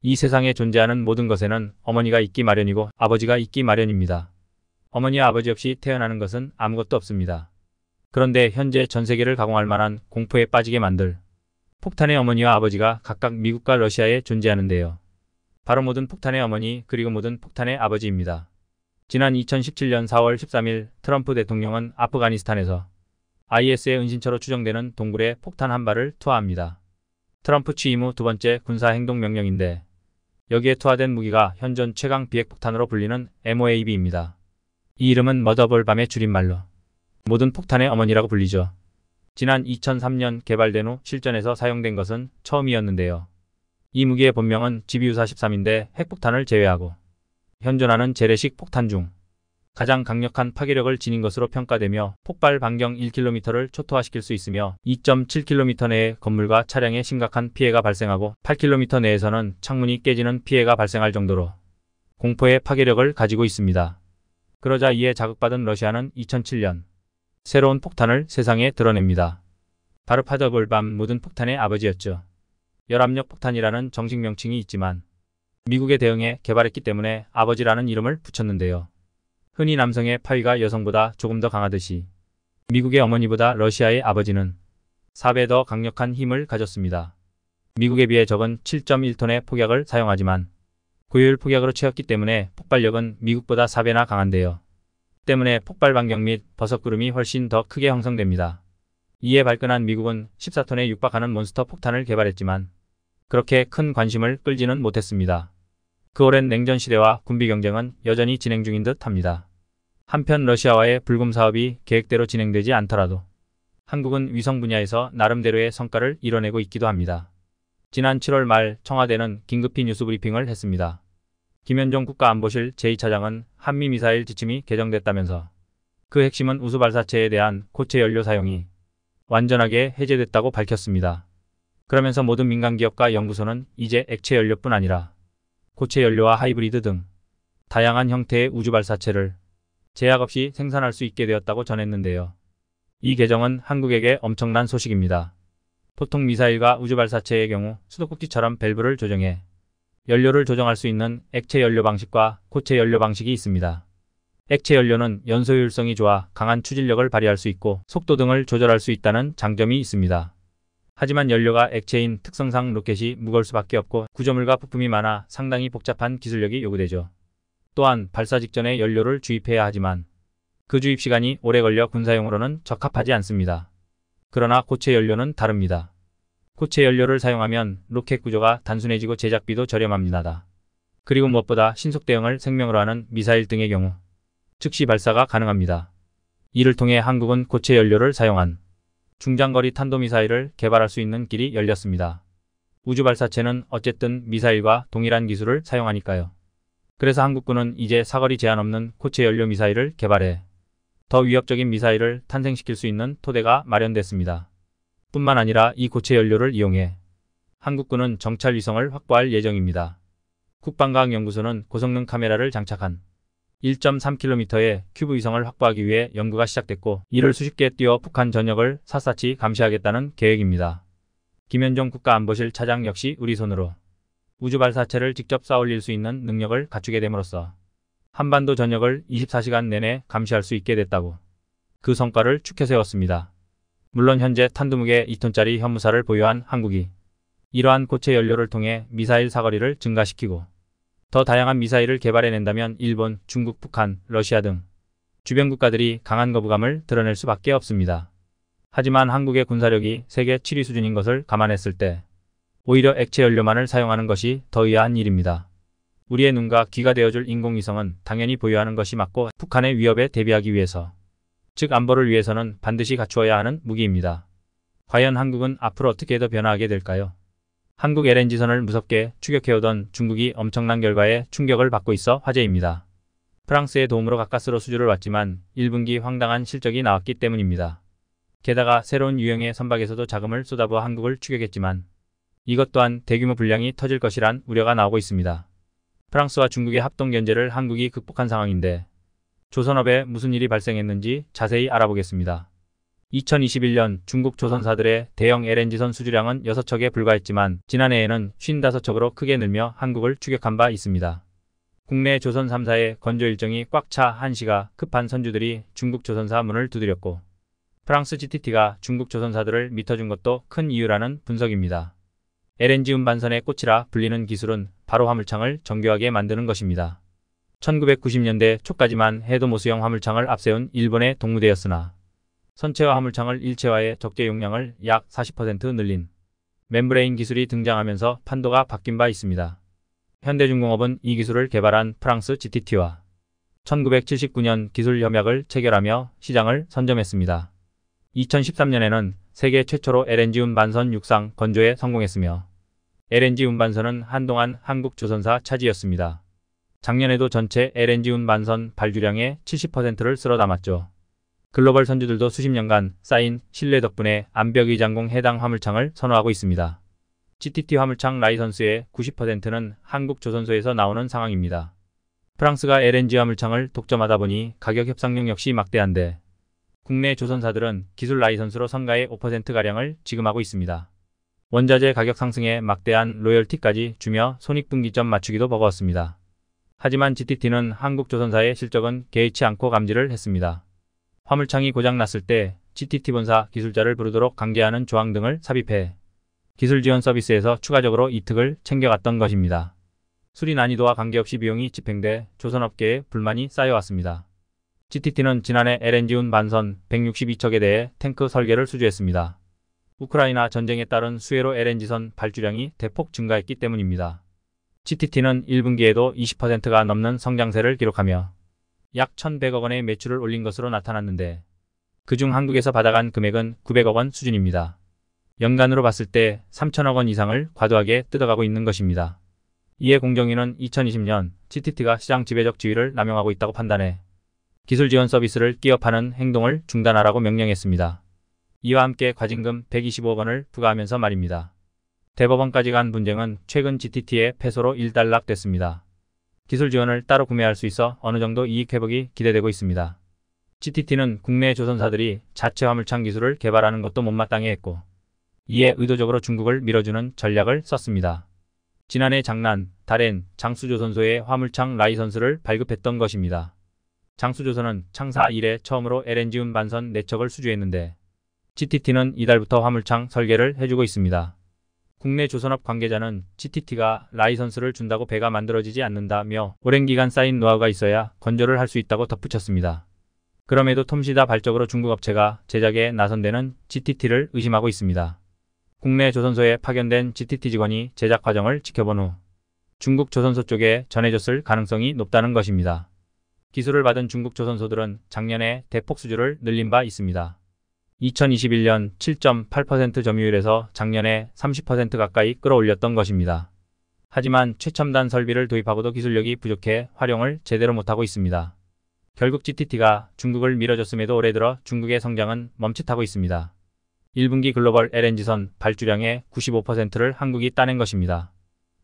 이 세상에 존재하는 모든 것에는 어머니가 있기 마련이고 아버지가 있기 마련입니다. 어머니와 아버지 없이 태어나는 것은 아무것도 없습니다. 그런데 현재 전 세계를 가공할 만한 공포에 빠지게 만들 폭탄의 어머니와 아버지가 각각 미국과 러시아에 존재하는데요. 바로 모든 폭탄의 어머니 그리고 모든 폭탄의 아버지입니다. 지난 2017년 4월 13일 트럼프 대통령은 아프가니스탄에서 IS의 은신처로 추정되는 동굴에 폭탄 한 발을 투하합니다. 트럼프 취임 후 두 번째 군사행동명령인데 여기에 투하된 무기가 현존 최강 비핵폭탄으로 불리는 MOAB입니다. 이 이름은 머더볼 밤의 줄임말로 모든 폭탄의 어머니라고 불리죠. 지난 2003년 개발된 후 실전에서 사용된 것은 처음이었는데요. 이 무기의 본명은 GBU-43인데 핵폭탄을 제외하고 현존하는 재래식 폭탄 중 가장 강력한 파괴력을 지닌 것으로 평가되며 폭발 반경 1km를 초토화시킬 수 있으며 2.7km 내의 건물과 차량에 심각한 피해가 발생하고 8km 내에서는 창문이 깨지는 피해가 발생할 정도로 공포의 파괴력을 가지고 있습니다. 그러자 이에 자극받은 러시아는 2007년 새로운 폭탄을 세상에 드러냅니다. 바로 파더볼 밤 모든 폭탄의 아버지였죠. 열압력 폭탄이라는 정식 명칭이 있지만 미국에 대응해 개발했기 때문에 아버지라는 이름을 붙였는데요. 흔히 남성의 파위가 여성보다 조금 더 강하듯이 미국의 어머니보다 러시아의 아버지는 4배 더 강력한 힘을 가졌습니다. 미국에 비해 적은 7.1톤의 폭약을 사용하지만 고효율 폭약으로 채웠기 때문에 폭발력은 미국보다 4배나 강한데요. 때문에 폭발 반경 및 버섯구름이 훨씬 더 크게 형성됩니다. 이에 발끈한 미국은 14톤에 육박하는 몬스터 폭탄을 개발했지만 그렇게 큰 관심을 끌지는 못했습니다. 그 오랜 냉전 시대와 군비 경쟁은 여전히 진행 중인 듯 합니다. 한편 러시아와의 불금 사업이 계획대로 진행되지 않더라도 한국은 위성 분야에서 나름대로의 성과를 이뤄내고 있기도 합니다. 지난 7월 말 청와대는 긴급히 뉴스 브리핑을 했습니다. 김현종 국가안보실 제2차장은 한미미사일 지침이 개정됐다면서 그 핵심은 우수발사체에 대한 고체 연료 사용이 완전하게 해제됐다고 밝혔습니다. 그러면서 모든 민간기업과 연구소는 이제 액체 연료뿐 아니라 고체 연료와 하이브리드 등 다양한 형태의 우주발사체를 제약 없이 생산할 수 있게 되었다고 전했는데요. 이 개정은 한국에게 엄청난 소식입니다. 보통 미사일과 우주발사체의 경우 수도꼭지처럼 밸브를 조정해 연료를 조정할 수 있는 액체 연료 방식과 고체 연료 방식이 있습니다. 액체 연료는 연소효율성이 좋아 강한 추진력을 발휘할 수 있고 속도 등을 조절할 수 있다는 장점이 있습니다. 하지만 연료가 액체인 특성상 로켓이 무거울 수밖에 없고 구조물과 부품이 많아 상당히 복잡한 기술력이 요구되죠. 또한 발사 직전에 연료를 주입해야 하지만 그 주입 시간이 오래 걸려 군사용으로는 적합하지 않습니다. 그러나 고체 연료는 다릅니다. 고체 연료를 사용하면 로켓 구조가 단순해지고 제작비도 저렴합니다. 그리고 무엇보다 신속 대응을 생명으로 하는 미사일 등의 경우 즉시 발사가 가능합니다. 이를 통해 한국은 고체 연료를 사용한 중장거리 탄도미사일을 개발할 수 있는 길이 열렸습니다. 우주발사체는 어쨌든 미사일과 동일한 기술을 사용하니까요. 그래서 한국군은 이제 사거리 제한 없는 고체 연료 미사일을 개발해 더 위협적인 미사일을 탄생시킬 수 있는 토대가 마련됐습니다. 뿐만 아니라 이 고체 연료를 이용해 한국군은 정찰 위성을 확보할 예정입니다. 국방과학연구소는 고성능 카메라를 장착한 1.3km의 큐브 위성을 확보하기 위해 연구가 시작됐고 이를 수십 개 띄워 북한 전역을 샅샅이 감시하겠다는 계획입니다. 김현종 국가안보실 차장 역시 우리 손으로 우주발사체를 직접 쌓아올릴 수 있는 능력을 갖추게 됨으로써 한반도 전역을 24시간 내내 감시할 수 있게 됐다고 그 성과를 축해 세웠습니다. 물론 현재 탄두무게 2톤짜리 현무사를 보유한 한국이 이러한 고체 연료를 통해 미사일 사거리를 증가시키고 더 다양한 미사일을 개발해낸다면 일본, 중국, 북한, 러시아 등 주변 국가들이 강한 거부감을 드러낼 수밖에 없습니다. 하지만 한국의 군사력이 세계 7위 수준인 것을 감안했을 때 오히려 액체 연료만을 사용하는 것이 더 의아한 일입니다. 우리의 눈과 귀가 되어줄 인공위성은 당연히 보유하는 것이 맞고 북한의 위협에 대비하기 위해서 즉 안보를 위해서는 반드시 갖추어야 하는 무기입니다. 과연 한국은 앞으로 어떻게 더 변화하게 될까요? 한국 LNG선을 무섭게 추격해오던 중국이 엄청난 결과에 충격을 받고 있어 화제입니다. 프랑스의 도움으로 가까스로 수주를 왔지만 1분기 황당한 실적이 나왔기 때문입니다. 게다가 새로운 유형의 선박에서도 자금을 쏟아부어 한국을 추격했지만 이것 또한 대규모 불량이 터질 것이란 우려가 나오고 있습니다. 프랑스와 중국의 합동 견제를 한국이 극복한 상황인데 조선업에 무슨 일이 발생했는지 자세히 알아보겠습니다. 2021년 중국 조선사들의 대형 LNG선 수주량은 6척에 불과했지만 지난해에는 55척으로 크게 늘며 한국을 추격한 바 있습니다. 국내 조선 3사의 건조 일정이 꽉 차 한시가 급한 선주들이 중국 조선사 문을 두드렸고 프랑스 GTT가 중국 조선사들을 믿어준 것도 큰 이유라는 분석입니다. LNG 운반선의 꽃이라 불리는 기술은 바로 화물창을 정교하게 만드는 것입니다. 1990년대 초까지만 해도 모수형 화물창을 앞세운 일본의 동무대였으나 선체화 화물창을 일체화해 적재 용량을 약 40% 늘린 멤브레인 기술이 등장하면서 판도가 바뀐 바 있습니다. 현대중공업은 이 기술을 개발한 프랑스 GTT와 1979년 기술 협약을 체결하며 시장을 선점했습니다. 2013년에는 세계 최초로 LNG 운반선 육상 건조에 성공했으며 LNG 운반선은 한동안 한국 조선사 차지였습니다. 작년에도 전체 LNG 운반선 발주량의 70%를 쓸어 담았죠. 글로벌 선주들도 수십 년간 쌓인 신뢰 덕분에 암벽의장공 해당 화물창을 선호하고 있습니다. GTT 화물창 라이선스의 90%는 한국 조선소에서 나오는 상황입니다. 프랑스가 LNG 화물창을 독점하다 보니 가격 협상력 역시 막대한데 국내 조선사들은 기술 라이선스로 선가의 5%가량을 지급하고 있습니다. 원자재 가격 상승에 막대한 로열티까지 주며 손익분기점 맞추기도 버거웠습니다. 하지만 GTT는 한국 조선사의 실적은 개의치 않고 감지를 했습니다. 화물창이 고장났을 때 GTT 본사 기술자를 부르도록 강제하는 조항 등을 삽입해 기술 지원 서비스에서 추가적으로 이득을 챙겨갔던 것입니다. 수리 난이도와 관계없이 비용이 집행돼 조선업계에 불만이 쌓여왔습니다. GTT는 지난해 LNG 운반선 162척에 대해 탱크 설계를 수주했습니다. 우크라이나 전쟁에 따른 수해로 LNG선 발주량이 대폭 증가했기 때문입니다. GTT는 1분기에도 20%가 넘는 성장세를 기록하며 약 1,100억 원의 매출을 올린 것으로 나타났는데 그중 한국에서 받아간 금액은 900억 원 수준입니다. 연간으로 봤을 때 3,000억 원 이상을 과도하게 뜯어가고 있는 것입니다. 이에 공정위는 2020년 GTT가 시장 지배적 지위를 남용하고 있다고 판단해 기술 지원 서비스를 끼어 파는 행동을 중단하라고 명령했습니다. 이와 함께 과징금 125억 원을 부과하면서 말입니다. 대법원까지 간 분쟁은 최근 GTT의 패소로 일단락됐습니다. 기술 지원을 따로 구매할 수 있어 어느 정도 이익 회복이 기대되고 있습니다. GTT는 국내 조선사들이 자체 화물창 기술을 개발하는 것도 못마땅해 했고 이에 의도적으로 중국을 밀어주는 전략을 썼습니다. 지난해 장난, 다롄, 장수조선소의 화물창 라이선스를 발급했던 것입니다. 장수조선은 창사 이래 처음으로 LNG 운반선 4척을 수주했는데 GTT는 이달부터 화물창 설계를 해주고 있습니다. 국내 조선업 관계자는 GTT가 라이선스를 준다고 배가 만들어지지 않는다며 오랜 기간 쌓인 노하우가 있어야 건조를 할 수 있다고 덧붙였습니다. 그럼에도 톰시다 발적으로 중국 업체가 제작에 나선 데는 GTT를 의심하고 있습니다. 국내 조선소에 파견된 GTT 직원이 제작 과정을 지켜본 후 중국 조선소 쪽에 전해줬을 가능성이 높다는 것입니다. 기술을 받은 중국 조선소들은 작년에 대폭 수주를 늘린 바 있습니다. 2021년 7.8% 점유율에서 작년에 30% 가까이 끌어올렸던 것입니다. 하지만 최첨단 설비를 도입하고도 기술력이 부족해 활용을 제대로 못하고 있습니다. 결국 GTT가 중국을 밀어줬음에도 올해 들어 중국의 성장은 멈칫하고 있습니다. 1분기 글로벌 LNG선 발주량의 95%를 한국이 따낸 것입니다.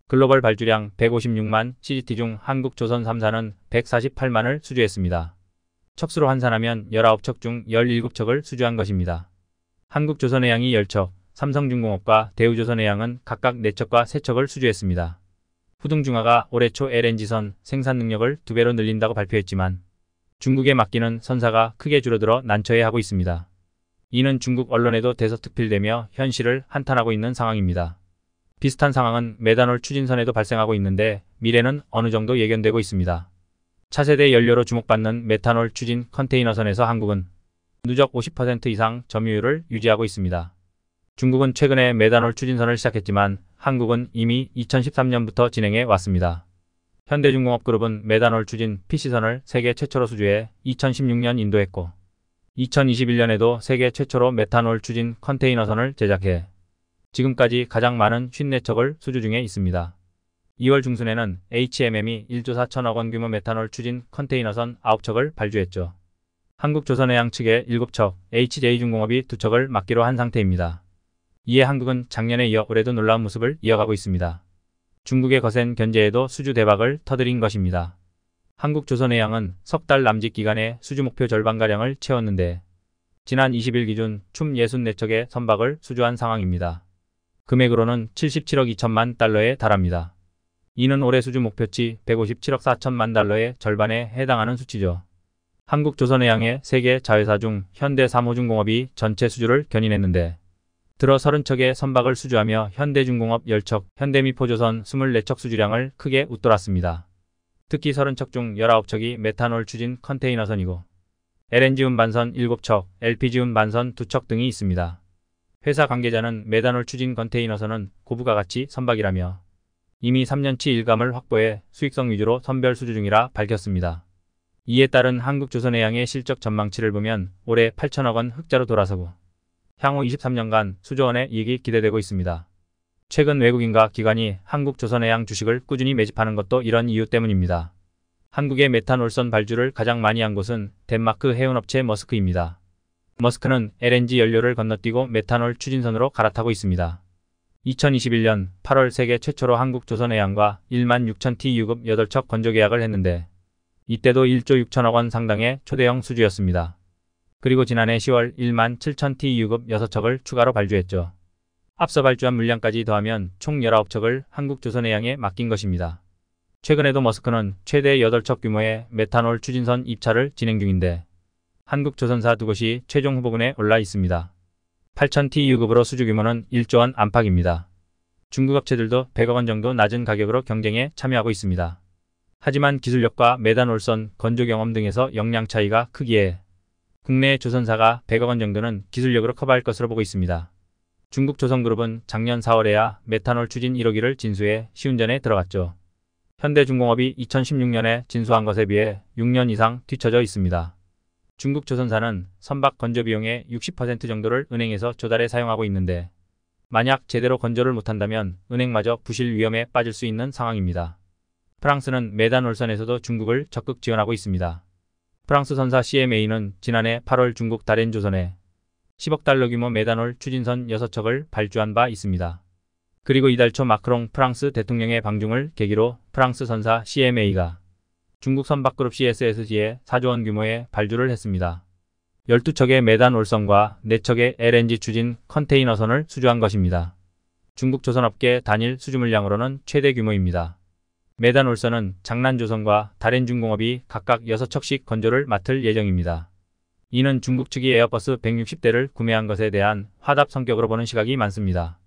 글로벌 발주량 156만 CGT 중 한국 조선 3사는 148만을 수주했습니다. 척수로 환산하면 19척 중 17척을 수주한 것입니다. 한국조선해양이 10척, 삼성중공업과 대우조선해양은 각각 4척과 3척을 수주했습니다. 후둥중화가 올해 초 LNG선 생산 능력을 2배로 늘린다고 발표했지만 중국에 맡기는 선사가 크게 줄어들어 난처해하고 있습니다. 이는 중국 언론에도 대서특필되며 현실을 한탄하고 있는 상황입니다. 비슷한 상황은 메탄올 추진선에도 발생하고 있는데 미래는 어느 정도 예견되고 있습니다. 차세대 연료로 주목받는 메탄올 추진 컨테이너선에서 한국은 누적 50% 이상 점유율을 유지하고 있습니다. 중국은 최근에 메탄올 추진선을 시작했지만 한국은 이미 2013년부터 진행해 왔습니다. 현대중공업그룹은 메탄올 추진 PC선을 세계 최초로 수주해 2016년 인도했고 2021년에도 세계 최초로 메탄올 추진 컨테이너선을 제작해 지금까지 가장 많은 54척을 수주 중에 있습니다. 2월 중순에는 HMM이 1조 4천억 원 규모 메탄올 추진 컨테이너선 9척을 발주했죠. 한국조선해양 측의 7척, HJ중공업이 2척을 맡기로 한 상태입니다. 이에 한국은 작년에 이어 올해도 놀라운 모습을 이어가고 있습니다. 중국의 거센 견제에도 수주 대박을 터뜨린 것입니다. 한국조선해양은 석 달 남짓 기간에 수주 목표 절반가량을 채웠는데 지난 20일 기준 총 64척의 선박을 수주한 상황입니다. 금액으로는 77억 2천만 달러에 달합니다. 이는 올해 수주 목표치 157억 4천만 달러의 절반에 해당하는 수치죠. 한국조선해양의 세계 자회사 중 현대삼호중공업이 전체 수주를 견인했는데 들어 30척의 선박을 수주하며 현대중공업 10척, 현대미포조선 24척 수주량을 크게 웃돌았습니다. 특히 30척 중 19척이 메탄올 추진 컨테이너선이고 LNG 운반선 7척, LPG 운반선 2척 등이 있습니다. 회사 관계자는 메탄올 추진 컨테이너선은 고부가 가치 선박이라며 이미 3년치 일감을 확보해 수익성 위주로 선별 수주 중이라 밝혔습니다. 이에 따른 한국조선해양의 실적 전망치를 보면 올해 8천억 원 흑자로 돌아서고 향후 23년간 수조원의 이익이 기대되고 있습니다. 최근 외국인과 기관이 한국조선해양 주식을 꾸준히 매집하는 것도 이런 이유 때문입니다. 한국의 메탄올선 발주를 가장 많이 한 곳은 덴마크 해운업체 머스크입니다. 머스크는 LNG 연료를 건너뛰고 메탄올 추진선으로 갈아타고 있습니다. 2021년 8월 세계 최초로 한국조선해양과 1만 6천 TEU급 8척 건조 계약을 했는데 이때도 1조 6천억 원 상당의 초대형 수주였습니다. 그리고 지난해 10월 1만 7천 TEU급 6척을 추가로 발주했죠. 앞서 발주한 물량까지 더하면 총 19척을 한국조선해양에 맡긴 것입니다. 최근에도 머스크는 최대 8척 규모의 메탄올 추진선 입찰을 진행 중인데 한국조선사 2곳이 최종 후보군에 올라 있습니다. 8천 TEU급으로 수주 규모는 1조 원 안팎입니다. 중국 업체들도 100억 원 정도 낮은 가격으로 경쟁에 참여하고 있습니다. 하지만 기술력과 메탄올선 건조 경험 등에서 역량 차이가 크기에 국내 조선사가 100억 원 정도는 기술력으로 커버할 것으로 보고 있습니다. 중국 조선그룹은 작년 4월에야 메탄올 추진 1호기를 진수해 시운전에 들어갔죠. 현대중공업이 2016년에 진수한 것에 비해 6년 이상 뒤처져 있습니다. 중국 조선사는 선박 건조 비용의 60% 정도를 은행에서 조달해 사용하고 있는데 만약 제대로 건조를 못한다면 은행마저 부실 위험에 빠질 수 있는 상황입니다. 프랑스는 메탄올선에서도 중국을 적극 지원하고 있습니다. 프랑스 선사 CMA는 지난해 8월 중국 다롄조선에 10억 달러 규모 메탄올 추진선 6척을 발주한 바 있습니다. 그리고 이달 초 마크롱 프랑스 대통령의 방중을 계기로 프랑스 선사 CMA가 중국 선박그룹 CSSG에 4조 원 규모의 발주를 했습니다. 12척의 메탄올선과 4척의 LNG 추진 컨테이너선을 수주한 것입니다. 중국 조선업계 단일 수주 물량으로는 최대 규모입니다. 메탄올선은 장난조선과 다롄중공업이 각각 6척씩 건조를 맡을 예정입니다. 이는 중국 측이 에어버스 160대를 구매한 것에 대한 화답 성격으로 보는 시각이 많습니다.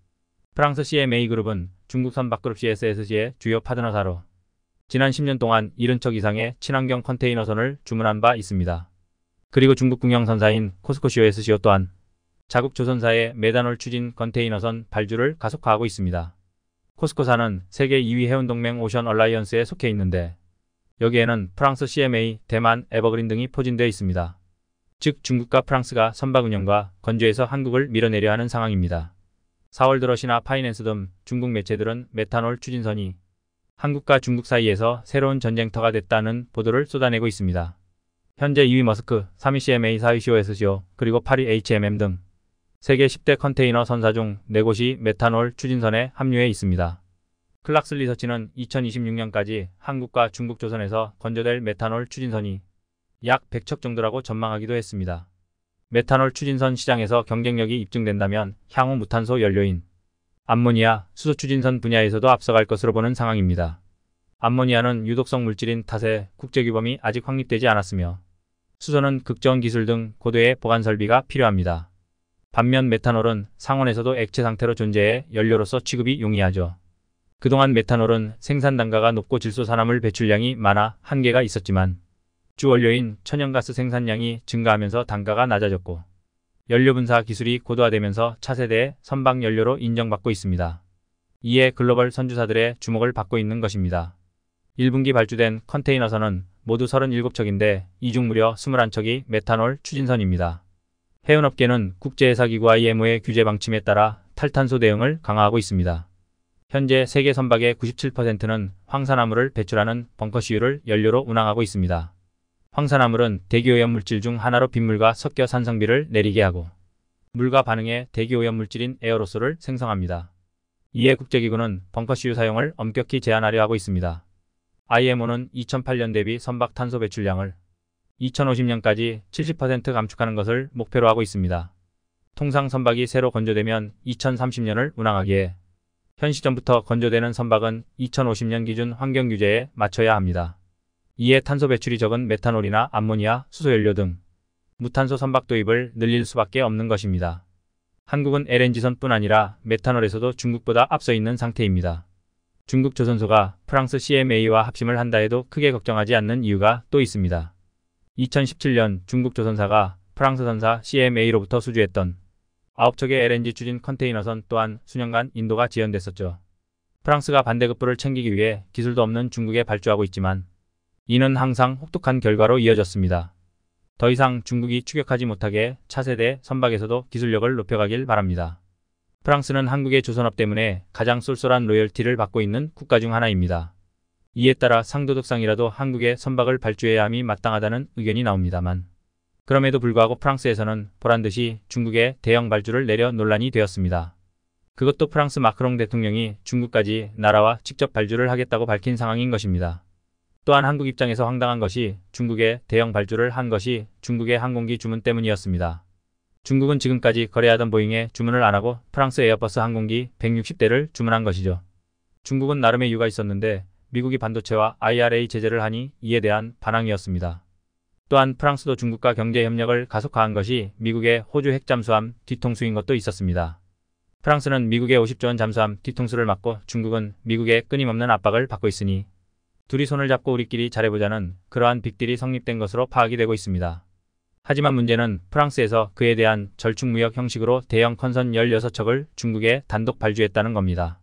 프랑스 CMA그룹은 중국 선박그룹 CSSG의 주요 파트너사로 지난 10년 동안 70척 이상의 친환경 컨테이너선을 주문한 바 있습니다. 그리고 중국 궁영선사인 코스코시오SCO 또한 자국 조선사의 메탄올 추진 컨테이너선 발주를 가속화하고 있습니다. 코스코사는 세계 2위 해운동맹 오션 얼라이언스에 속해 있는데 여기에는 프랑스 CMA, 대만, 에버그린 등이 포진되어 있습니다. 즉 중국과 프랑스가 선박 운영과 건조에서 한국을 밀어내려 하는 상황입니다. 4월 들어 신화 파이낸스 등 중국 매체들은 메탄올 추진선이 한국과 중국 사이에서 새로운 전쟁터가 됐다는 보도를 쏟아내고 있습니다. 현재 2위 머스크, 3위 CMA, 4위 COSCO, 그리고 8위 HMM 등 세계 10대 컨테이너 선사 중 4곳이 메탄올 추진선에 합류해 있습니다. 클락스 리서치는 2026년까지 한국과 중국 조선에서 건조될 메탄올 추진선이 약 100척 정도라고 전망하기도 했습니다. 메탄올 추진선 시장에서 경쟁력이 입증된다면 향후 무탄소 연료인 암모니아, 수소 추진선 분야에서도 앞서갈 것으로 보는 상황입니다. 암모니아는 유독성 물질인 탓에 국제규범이 아직 확립되지 않았으며 수소는 극저온 기술 등 고도의 보관 설비가 필요합니다. 반면 메탄올은 상온에서도 액체 상태로 존재해 연료로서 취급이 용이하죠. 그동안 메탄올은 생산 단가가 높고 질소 산화물 배출량이 많아 한계가 있었지만 주 원료인 천연가스 생산량이 증가하면서 단가가 낮아졌고 연료 분사 기술이 고도화되면서 차세대의 선박 연료로 인정받고 있습니다. 이에 글로벌 선주사들의 주목을 받고 있는 것입니다. 1분기 발주된 컨테이너선은 모두 37척인데 이 중 무려 21척이 메탄올 추진선입니다. 해운업계는 국제해사기구 IMO의 규제 방침에 따라 탈탄소 대응을 강화하고 있습니다. 현재 세계 선박의 97%는 황산화물을 배출하는 벙커CU를 연료로 운항하고 있습니다. 황산화물은 대기오염물질 중 하나로 빗물과 섞여 산성비를 내리게 하고 물과 반응해 대기오염물질인 에어로솔을 생성합니다. 이에 국제기구는 벙커CU 사용을 엄격히 제한하려 하고 있습니다. IMO는 2008년 대비 선박 탄소 배출량을 2050년까지 70% 감축하는 것을 목표로 하고 있습니다. 통상 선박이 새로 건조되면 2030년을 운항하기에 현 시점부터 건조되는 선박은 2050년 기준 환경규제에 맞춰야 합니다. 이에 탄소 배출이 적은 메탄올이나 암모니아, 수소연료 등 무탄소 선박 도입을 늘릴 수밖에 없는 것입니다. 한국은 LNG선뿐 아니라 메탄올에서도 중국보다 앞서 있는 상태입니다. 중국 조선소가 프랑스 CMA와 합심을 한다 해도 크게 걱정하지 않는 이유가 또 있습니다. 2017년 중국 조선사가 프랑스 선사 CMA로부터 수주했던 9척의 LNG 추진 컨테이너선 또한 수년간 인도가 지연됐었죠. 프랑스가 반대급부를 챙기기 위해 기술도 없는 중국에 발주하고 있지만 이는 항상 혹독한 결과로 이어졌습니다. 더 이상 중국이 추격하지 못하게 차세대 선박에서도 기술력을 높여가길 바랍니다. 프랑스는 한국의 조선업 때문에 가장 쏠쏠한 로열티를 받고 있는 국가 중 하나입니다. 이에 따라 상도덕상이라도 한국의 선박을 발주해야 함이 마땅하다는 의견이 나옵니다만 그럼에도 불구하고 프랑스에서는 보란듯이 중국에 대형 발주를 내려 논란이 되었습니다. 그것도 프랑스 마크롱 대통령이 중국까지 나라와 직접 발주를 하겠다고 밝힌 상황인 것입니다. 또한 한국 입장에서 황당한 것이 중국에 대형 발주를 한 것이 중국의 항공기 주문 때문이었습니다. 중국은 지금까지 거래하던 보잉에 주문을 안 하고 프랑스 에어버스 항공기 160대를 주문한 것이죠. 중국은 나름의 이유가 있었는데 미국이 반도체와 IRA 제재를 하니 이에 대한 반항이었습니다. 또한 프랑스도 중국과 경제협력을 가속화한 것이 미국의 호주 핵잠수함 뒤통수인 것도 있었습니다. 프랑스는 미국의 50조 원 잠수함 뒤통수를 맞고 중국은 미국의 끊임없는 압박을 받고 있으니 둘이 손을 잡고 우리끼리 잘해보자는 그러한 빅딜이 성립된 것으로 파악이 되고 있습니다. 하지만 문제는 프랑스에서 그에 대한 절충무역 형식으로 대형 컨선 16척을 중국에 단독 발주했다는 겁니다.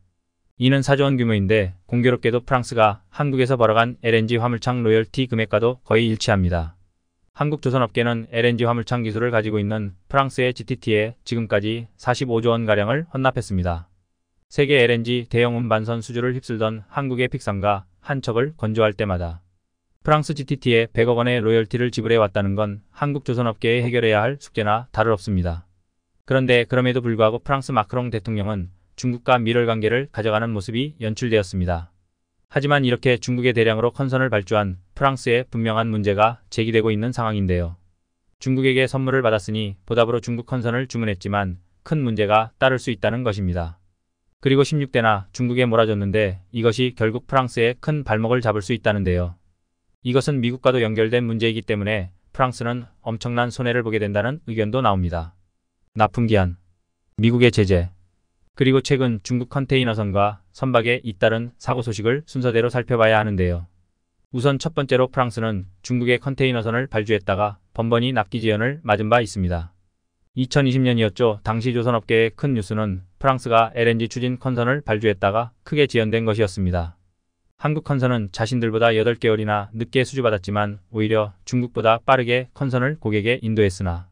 이는 4조 원 규모인데 공교롭게도 프랑스가 한국에서 벌어간 LNG 화물창 로열티 금액과도 거의 일치합니다. 한국 조선업계는 LNG 화물창 기술을 가지고 있는 프랑스의 GTT에 지금까지 45조 원가량을 헌납했습니다. 세계 LNG 대형 운반선 수주를 휩쓸던 한국의 픽선가 한 척을 건조할 때마다 프랑스 GTT에 100억 원의 로열티를 지불해 왔다는 건 한국 조선업계에 해결해야 할 숙제나 다를 없습니다. 그런데 그럼에도 불구하고 프랑스 마크롱 대통령은 중국과 밀월 관계를 가져가는 모습이 연출되었습니다. 하지만 이렇게 중국에 대량으로 컨선을 발주한 프랑스에 분명한 문제가 제기되고 있는 상황인데요. 중국에게 선물을 받았으니 보답으로 중국 컨선을 주문했지만 큰 문제가 따를 수 있다는 것입니다. 그리고 16대나 중국에 몰아줬는데 이것이 결국 프랑스에 큰 발목을 잡을 수 있다는데요. 이것은 미국과도 연결된 문제이기 때문에 프랑스는 엄청난 손해를 보게 된다는 의견도 나옵니다. 납품기한, 미국의 제재, 그리고 최근 중국 컨테이너선과 선박에 잇따른 사고 소식을 순서대로 살펴봐야 하는데요. 우선 첫 번째로 프랑스는 중국의 컨테이너선을 발주했다가 번번이 납기 지연을 맞은 바 있습니다. 2020년이었죠. 당시 조선업계의 큰 뉴스는 프랑스가 LNG 추진 컨선을 발주했다가 크게 지연된 것이었습니다. 한국 컨선은 자신들보다 8개월이나 늦게 수주받았지만 오히려 중국보다 빠르게 컨선을 고객에 인도했으나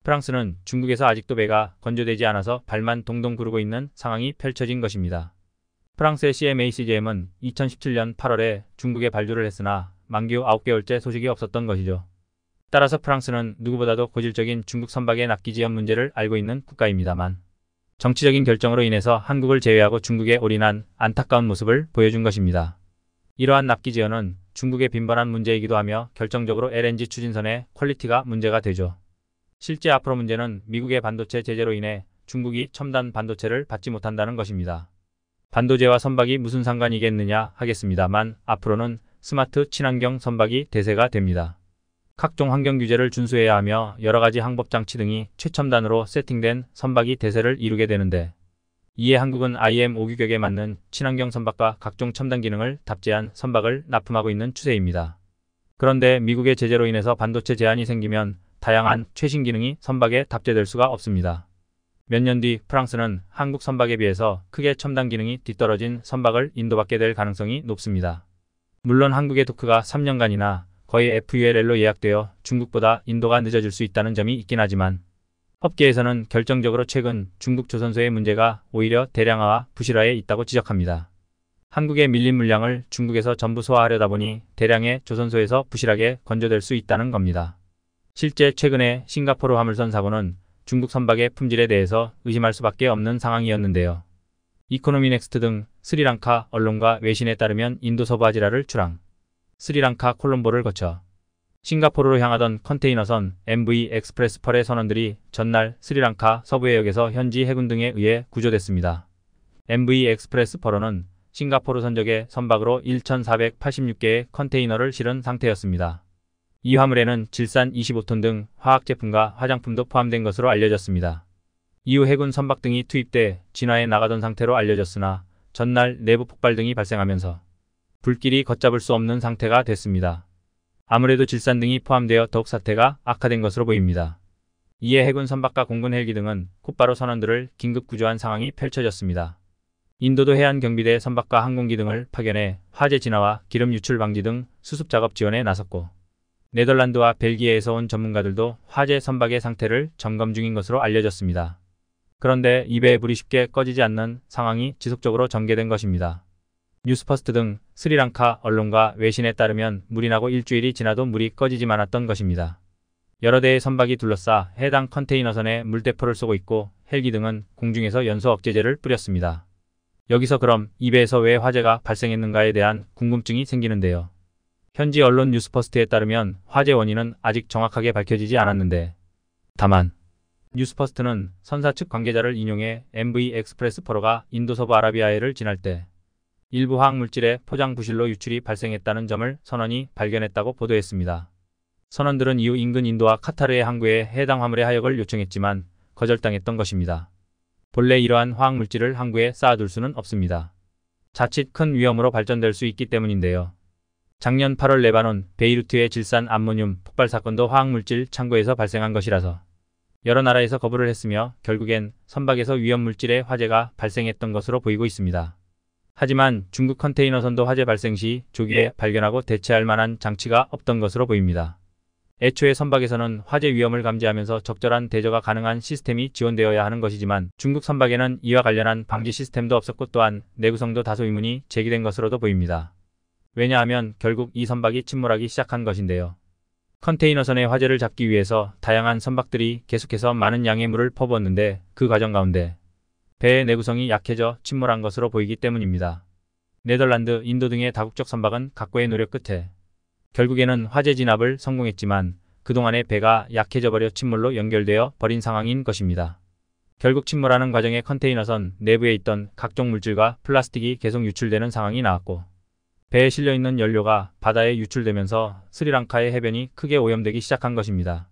프랑스는 중국에서 아직도 배가 건조되지 않아서 발만 동동 구르고 있는 상황이 펼쳐진 것입니다. 프랑스의 CMA-CGM은 2017년 8월에 중국에 발주를 했으나 만기 후 9개월째 소식이 없었던 것이죠. 따라서 프랑스는 누구보다도 고질적인 중국 선박의 납기 지연 문제를 알고 있는 국가입니다만 정치적인 결정으로 인해서 한국을 제외하고 중국에 올인한 안타까운 모습을 보여준 것입니다. 이러한 납기 지연은 중국의 빈번한 문제이기도 하며 결정적으로 LNG 추진선의 퀄리티가 문제가 되죠. 실제 앞으로 문제는 미국의 반도체 제재로 인해 중국이 첨단 반도체를 받지 못한다는 것입니다. 반도체와 선박이 무슨 상관이겠느냐 하겠습니다만 앞으로는 스마트 친환경 선박이 대세가 됩니다. 각종 환경 규제를 준수해야 하며 여러가지 항법 장치 등이 최첨단으로 세팅된 선박이 대세를 이루게 되는데 이에 한국은 IMO 규격에 맞는 친환경 선박과 각종 첨단 기능을 답제한 선박을 납품하고 있는 추세입니다. 그런데 미국의 제재로 인해서 반도체 제한이 생기면 다양한 최신 기능이 선박에 답제될 수가 없습니다. 몇 년 뒤 프랑스는 한국 선박에 비해서 크게 첨단 기능이 뒤떨어진 선박을 인도받게 될 가능성이 높습니다. 물론 한국의 도크가 3년간이나 거의 FULL로 예약되어 중국보다 인도가 늦어질 수 있다는 점이 있긴 하지만 업계에서는 결정적으로 최근 중국 조선소의 문제가 오히려 대량화와 부실화에 있다고 지적합니다. 한국의 밀린 물량을 중국에서 전부 소화하려다 보니 대량의 조선소에서 부실하게 건조될 수 있다는 겁니다. 실제 최근에 싱가포르 화물선 사고는 중국 선박의 품질에 대해서 의심할 수밖에 없는 상황이었는데요. 이코노미 넥스트 등 스리랑카 언론과 외신에 따르면 인도 서부 아지라를 출항, 스리랑카 콜롬보를 거쳐 싱가포르로 향하던 컨테이너선 MV 익스프레스 펄의 선원들이 전날 스리랑카 서부해역에서 현지 해군 등에 의해 구조됐습니다. MV 익스프레스 펄은 싱가포르 선적의 선박으로 1,486개의 컨테이너를 실은 상태였습니다. 이 화물에는 질산 25톤 등 화학 제품과 화장품도 포함된 것으로 알려졌습니다. 이후 해군 선박 등이 투입돼 진화해 나가던 상태로 알려졌으나 전날 내부 폭발 등이 발생하면서 불길이 걷잡을 수 없는 상태가 됐습니다. 아무래도 질산 등이 포함되어 더욱 사태가 악화된 것으로 보입니다. 이에 해군 선박과 공군 헬기 등은 곧바로 선원들을 긴급 구조한 상황이 펼쳐졌습니다. 인도도 해안경비대 선박과 항공기 등을 파견해 화재 진화와 기름 유출 방지 등 수습 작업 지원에 나섰고, 네덜란드와 벨기에에서 온 전문가들도 화재 선박의 상태를 점검 중인 것으로 알려졌습니다. 그런데 이 배의 불이 쉽게 꺼지지 않는 상황이 지속적으로 전개된 것입니다. 뉴스퍼스트 등 스리랑카 언론과 외신에 따르면 물이 나고 일주일이 지나도 물이 꺼지지 않았던 것입니다. 여러 대의 선박이 둘러싸 해당 컨테이너선에 물대포를 쏘고 있고 헬기 등은 공중에서 연소 억제제를 뿌렸습니다. 여기서 그럼 이 배에서 왜 화재가 발생했는가에 대한 궁금증이 생기는데요. 현지 언론 뉴스퍼스트에 따르면 화재 원인은 아직 정확하게 밝혀지지 않았는데, 다만 뉴스퍼스트는 선사 측 관계자를 인용해 MV 익스프레스 펄호가 인도 서부 아라비아해를 지날 때 일부 화학물질의 포장 부실로 유출이 발생했다는 점을 선원이 발견했다고 보도했습니다. 선원들은 이후 인근 인도와 카타르의 항구에 해당 화물의 하역을 요청했지만 거절당했던 것입니다. 본래 이러한 화학물질을 항구에 쌓아둘 수는 없습니다. 자칫 큰 위험으로 발전될 수 있기 때문인데요. 작년 8월 레바논 베이루트의 질산 암모늄 폭발 사건도 화학물질 창고에서 발생한 것이라서 여러 나라에서 거부를 했으며 결국엔 선박에서 위험물질의 화재가 발생했던 것으로 보이고 있습니다. 하지만 중국 컨테이너선도 화재 발생 시 조기에 발견하고 대처할 만한 장치가 없던 것으로 보입니다. 애초에 선박에서는 화재 위험을 감지하면서 적절한 대처가 가능한 시스템이 지원되어야 하는 것이지만 중국 선박에는 이와 관련한 방지 시스템도 없었고 또한 내구성도 다소 의문이 제기된 것으로도 보입니다. 왜냐하면 결국 이 선박이 침몰하기 시작한 것인데요. 컨테이너선의 화재를 잡기 위해서 다양한 선박들이 계속해서 많은 양의 물을 퍼부었는데 그 과정 가운데 배의 내구성이 약해져 침몰한 것으로 보이기 때문입니다. 네덜란드, 인도 등의 다국적 선박은 각고의 노력 끝에 결국에는 화재 진압을 성공했지만 그동안의 배가 약해져 버려 침몰로 연결되어 버린 상황인 것입니다. 결국 침몰하는 과정에 컨테이너선 내부에 있던 각종 물질과 플라스틱이 계속 유출되는 상황이 나왔고, 배에 실려있는 연료가 바다에 유출되면서 스리랑카의 해변이 크게 오염되기 시작한 것입니다.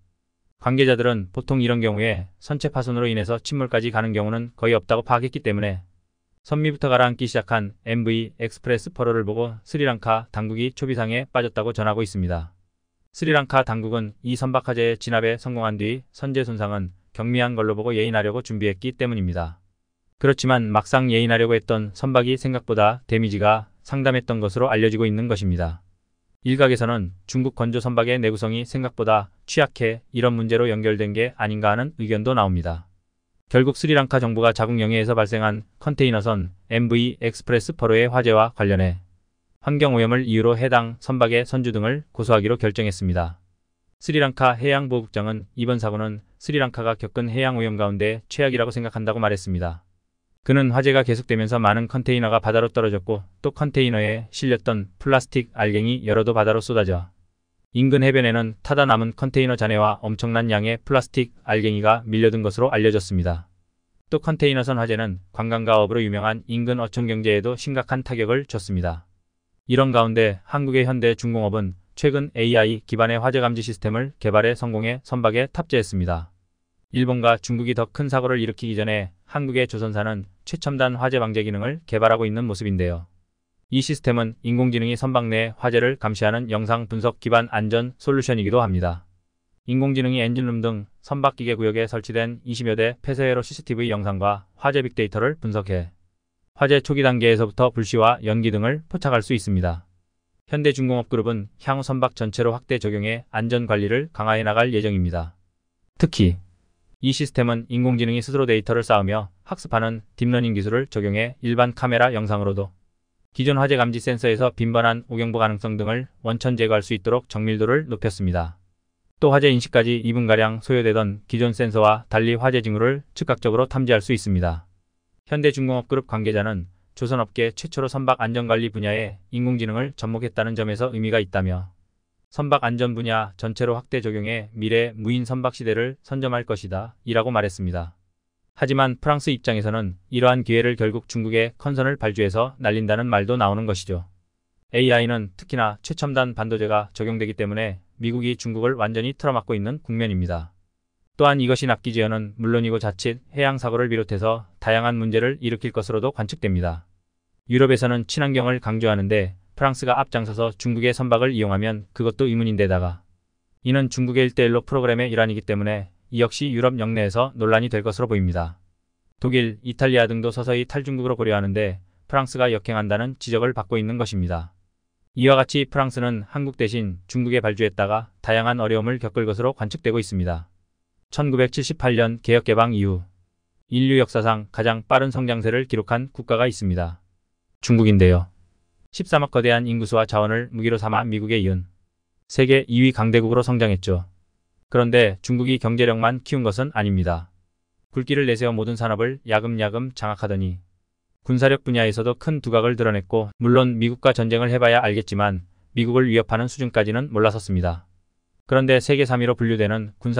관계자들은 보통 이런 경우에 선체 파손으로 인해서 침몰까지 가는 경우는 거의 없다고 파악했기 때문에 선미부터 가라앉기 시작한 MV 익스프레스 펄호를 보고 스리랑카 당국이 초비상에 빠졌다고 전하고 있습니다. 스리랑카 당국은 이 선박 화재의 진압에 성공한 뒤 선제 손상은 경미한 걸로 보고 예인하려고 준비했기 때문입니다. 그렇지만 막상 예인하려고 했던 선박이 생각보다 데미지가 상당했던 것으로 알려지고 있는 것입니다. 일각에서는 중국 건조 선박의 내구성이 생각보다 취약해 이런 문제로 연결된 게 아닌가 하는 의견도 나옵니다. 결국 스리랑카 정부가 자국 영해에서 발생한 컨테이너선 MV 익스프레스 펄호의 화재와 관련해 환경오염을 이유로 해당 선박의 선주 등을 고소하기로 결정했습니다. 스리랑카 해양보호국장은 이번 사고는 스리랑카가 겪은 해양오염 가운데 최악이라고 생각한다고 말했습니다. 그는 화재가 계속되면서 많은 컨테이너가 바다로 떨어졌고 또 컨테이너에 실렸던 플라스틱 알갱이 여러도 바다로 쏟아져 인근 해변에는 타다 남은 컨테이너 잔해와 엄청난 양의 플라스틱 알갱이가 밀려든 것으로 알려졌습니다. 또 컨테이너선 화재는 관광가업으로 유명한 인근 어촌 경제에도 심각한 타격을 줬습니다. 이런 가운데 한국의 현대중공업은 최근 AI 기반의 화재 감지 시스템을 개발해 성공해 선박에 탑재했습니다. 일본과 중국이 더 큰 사고를 일으키기 전에 한국의 조선사는 최첨단 화재 방제 기능을 개발하고 있는 모습인데요. 이 시스템은 인공지능이 선박 내 화재를 감시하는 영상 분석 기반 안전 솔루션이기도 합니다. 인공지능이 엔진룸 등 선박 기계 구역에 설치된 20여 대 폐쇄회로 CCTV 영상과 화재 빅데이터를 분석해 화재 초기 단계에서부터 불씨와 연기 등을 포착할 수 있습니다. 현대중공업그룹은 향후 선박 전체로 확대 적용해 안전 관리를 강화해 나갈 예정입니다. 특히 이 시스템은 인공지능이 스스로 데이터를 쌓으며 학습하는 딥러닝 기술을 적용해 일반 카메라 영상으로도 기존 화재 감지 센서에서 빈번한 오경보 가능성 등을 원천 제거할 수 있도록 정밀도를 높였습니다. 또 화재 인식까지 2분가량 소요되던 기존 센서와 달리 화재 징후를 즉각적으로 탐지할 수 있습니다. 현대중공업그룹 관계자는 조선업계 최초로 선박 안전관리 분야에 인공지능을 접목했다는 점에서 의미가 있다며 선박 안전 분야 전체로 확대 적용해 미래 무인 선박 시대를 선점할 것이다 이라고 말했습니다. 하지만 프랑스 입장에서는 이러한 기회를 결국 중국의 컨선을 발주해서 날린다는 말도 나오는 것이죠. AI는 특히나 최첨단 반도체가 적용되기 때문에 미국이 중국을 완전히 틀어막고 있는 국면입니다. 또한 이것이 납기지연은 물론이고 자칫 해양사고를 비롯해서 다양한 문제를 일으킬 것으로도 관측됩니다. 유럽에서는 친환경을 강조하는데 프랑스가 앞장서서 중국의 선박을 이용하면 그것도 의문인데다가 이는 중국의 1대1로 프로그램의 일환이기 때문에 이 역시 유럽 영내에서 논란이 될 것으로 보입니다. 독일, 이탈리아 등도 서서히 탈중국으로 고려하는데 프랑스가 역행한다는 지적을 받고 있는 것입니다. 이와 같이 프랑스는 한국 대신 중국에 발주했다가 다양한 어려움을 겪을 것으로 관측되고 있습니다. 1978년 개혁 개방 이후 인류 역사상 가장 빠른 성장세를 기록한 국가가 있습니다. 중국인데요. 13억 거대한 인구수와 자원을 무기로 삼아 미국에 이은 세계 2위 강대국으로 성장했죠. 그런데 중국이 경제력만 키운 것은 아닙니다. 굴기를 내세워 모든 산업을 야금야금 장악하더니 군사력 분야에서도 큰 두각을 드러냈고 물론 미국과 전쟁을 해봐야 알겠지만 미국을 위협하는 수준까지는 몰라섰습니다. 그런데 세계 3위로 분류되는 군사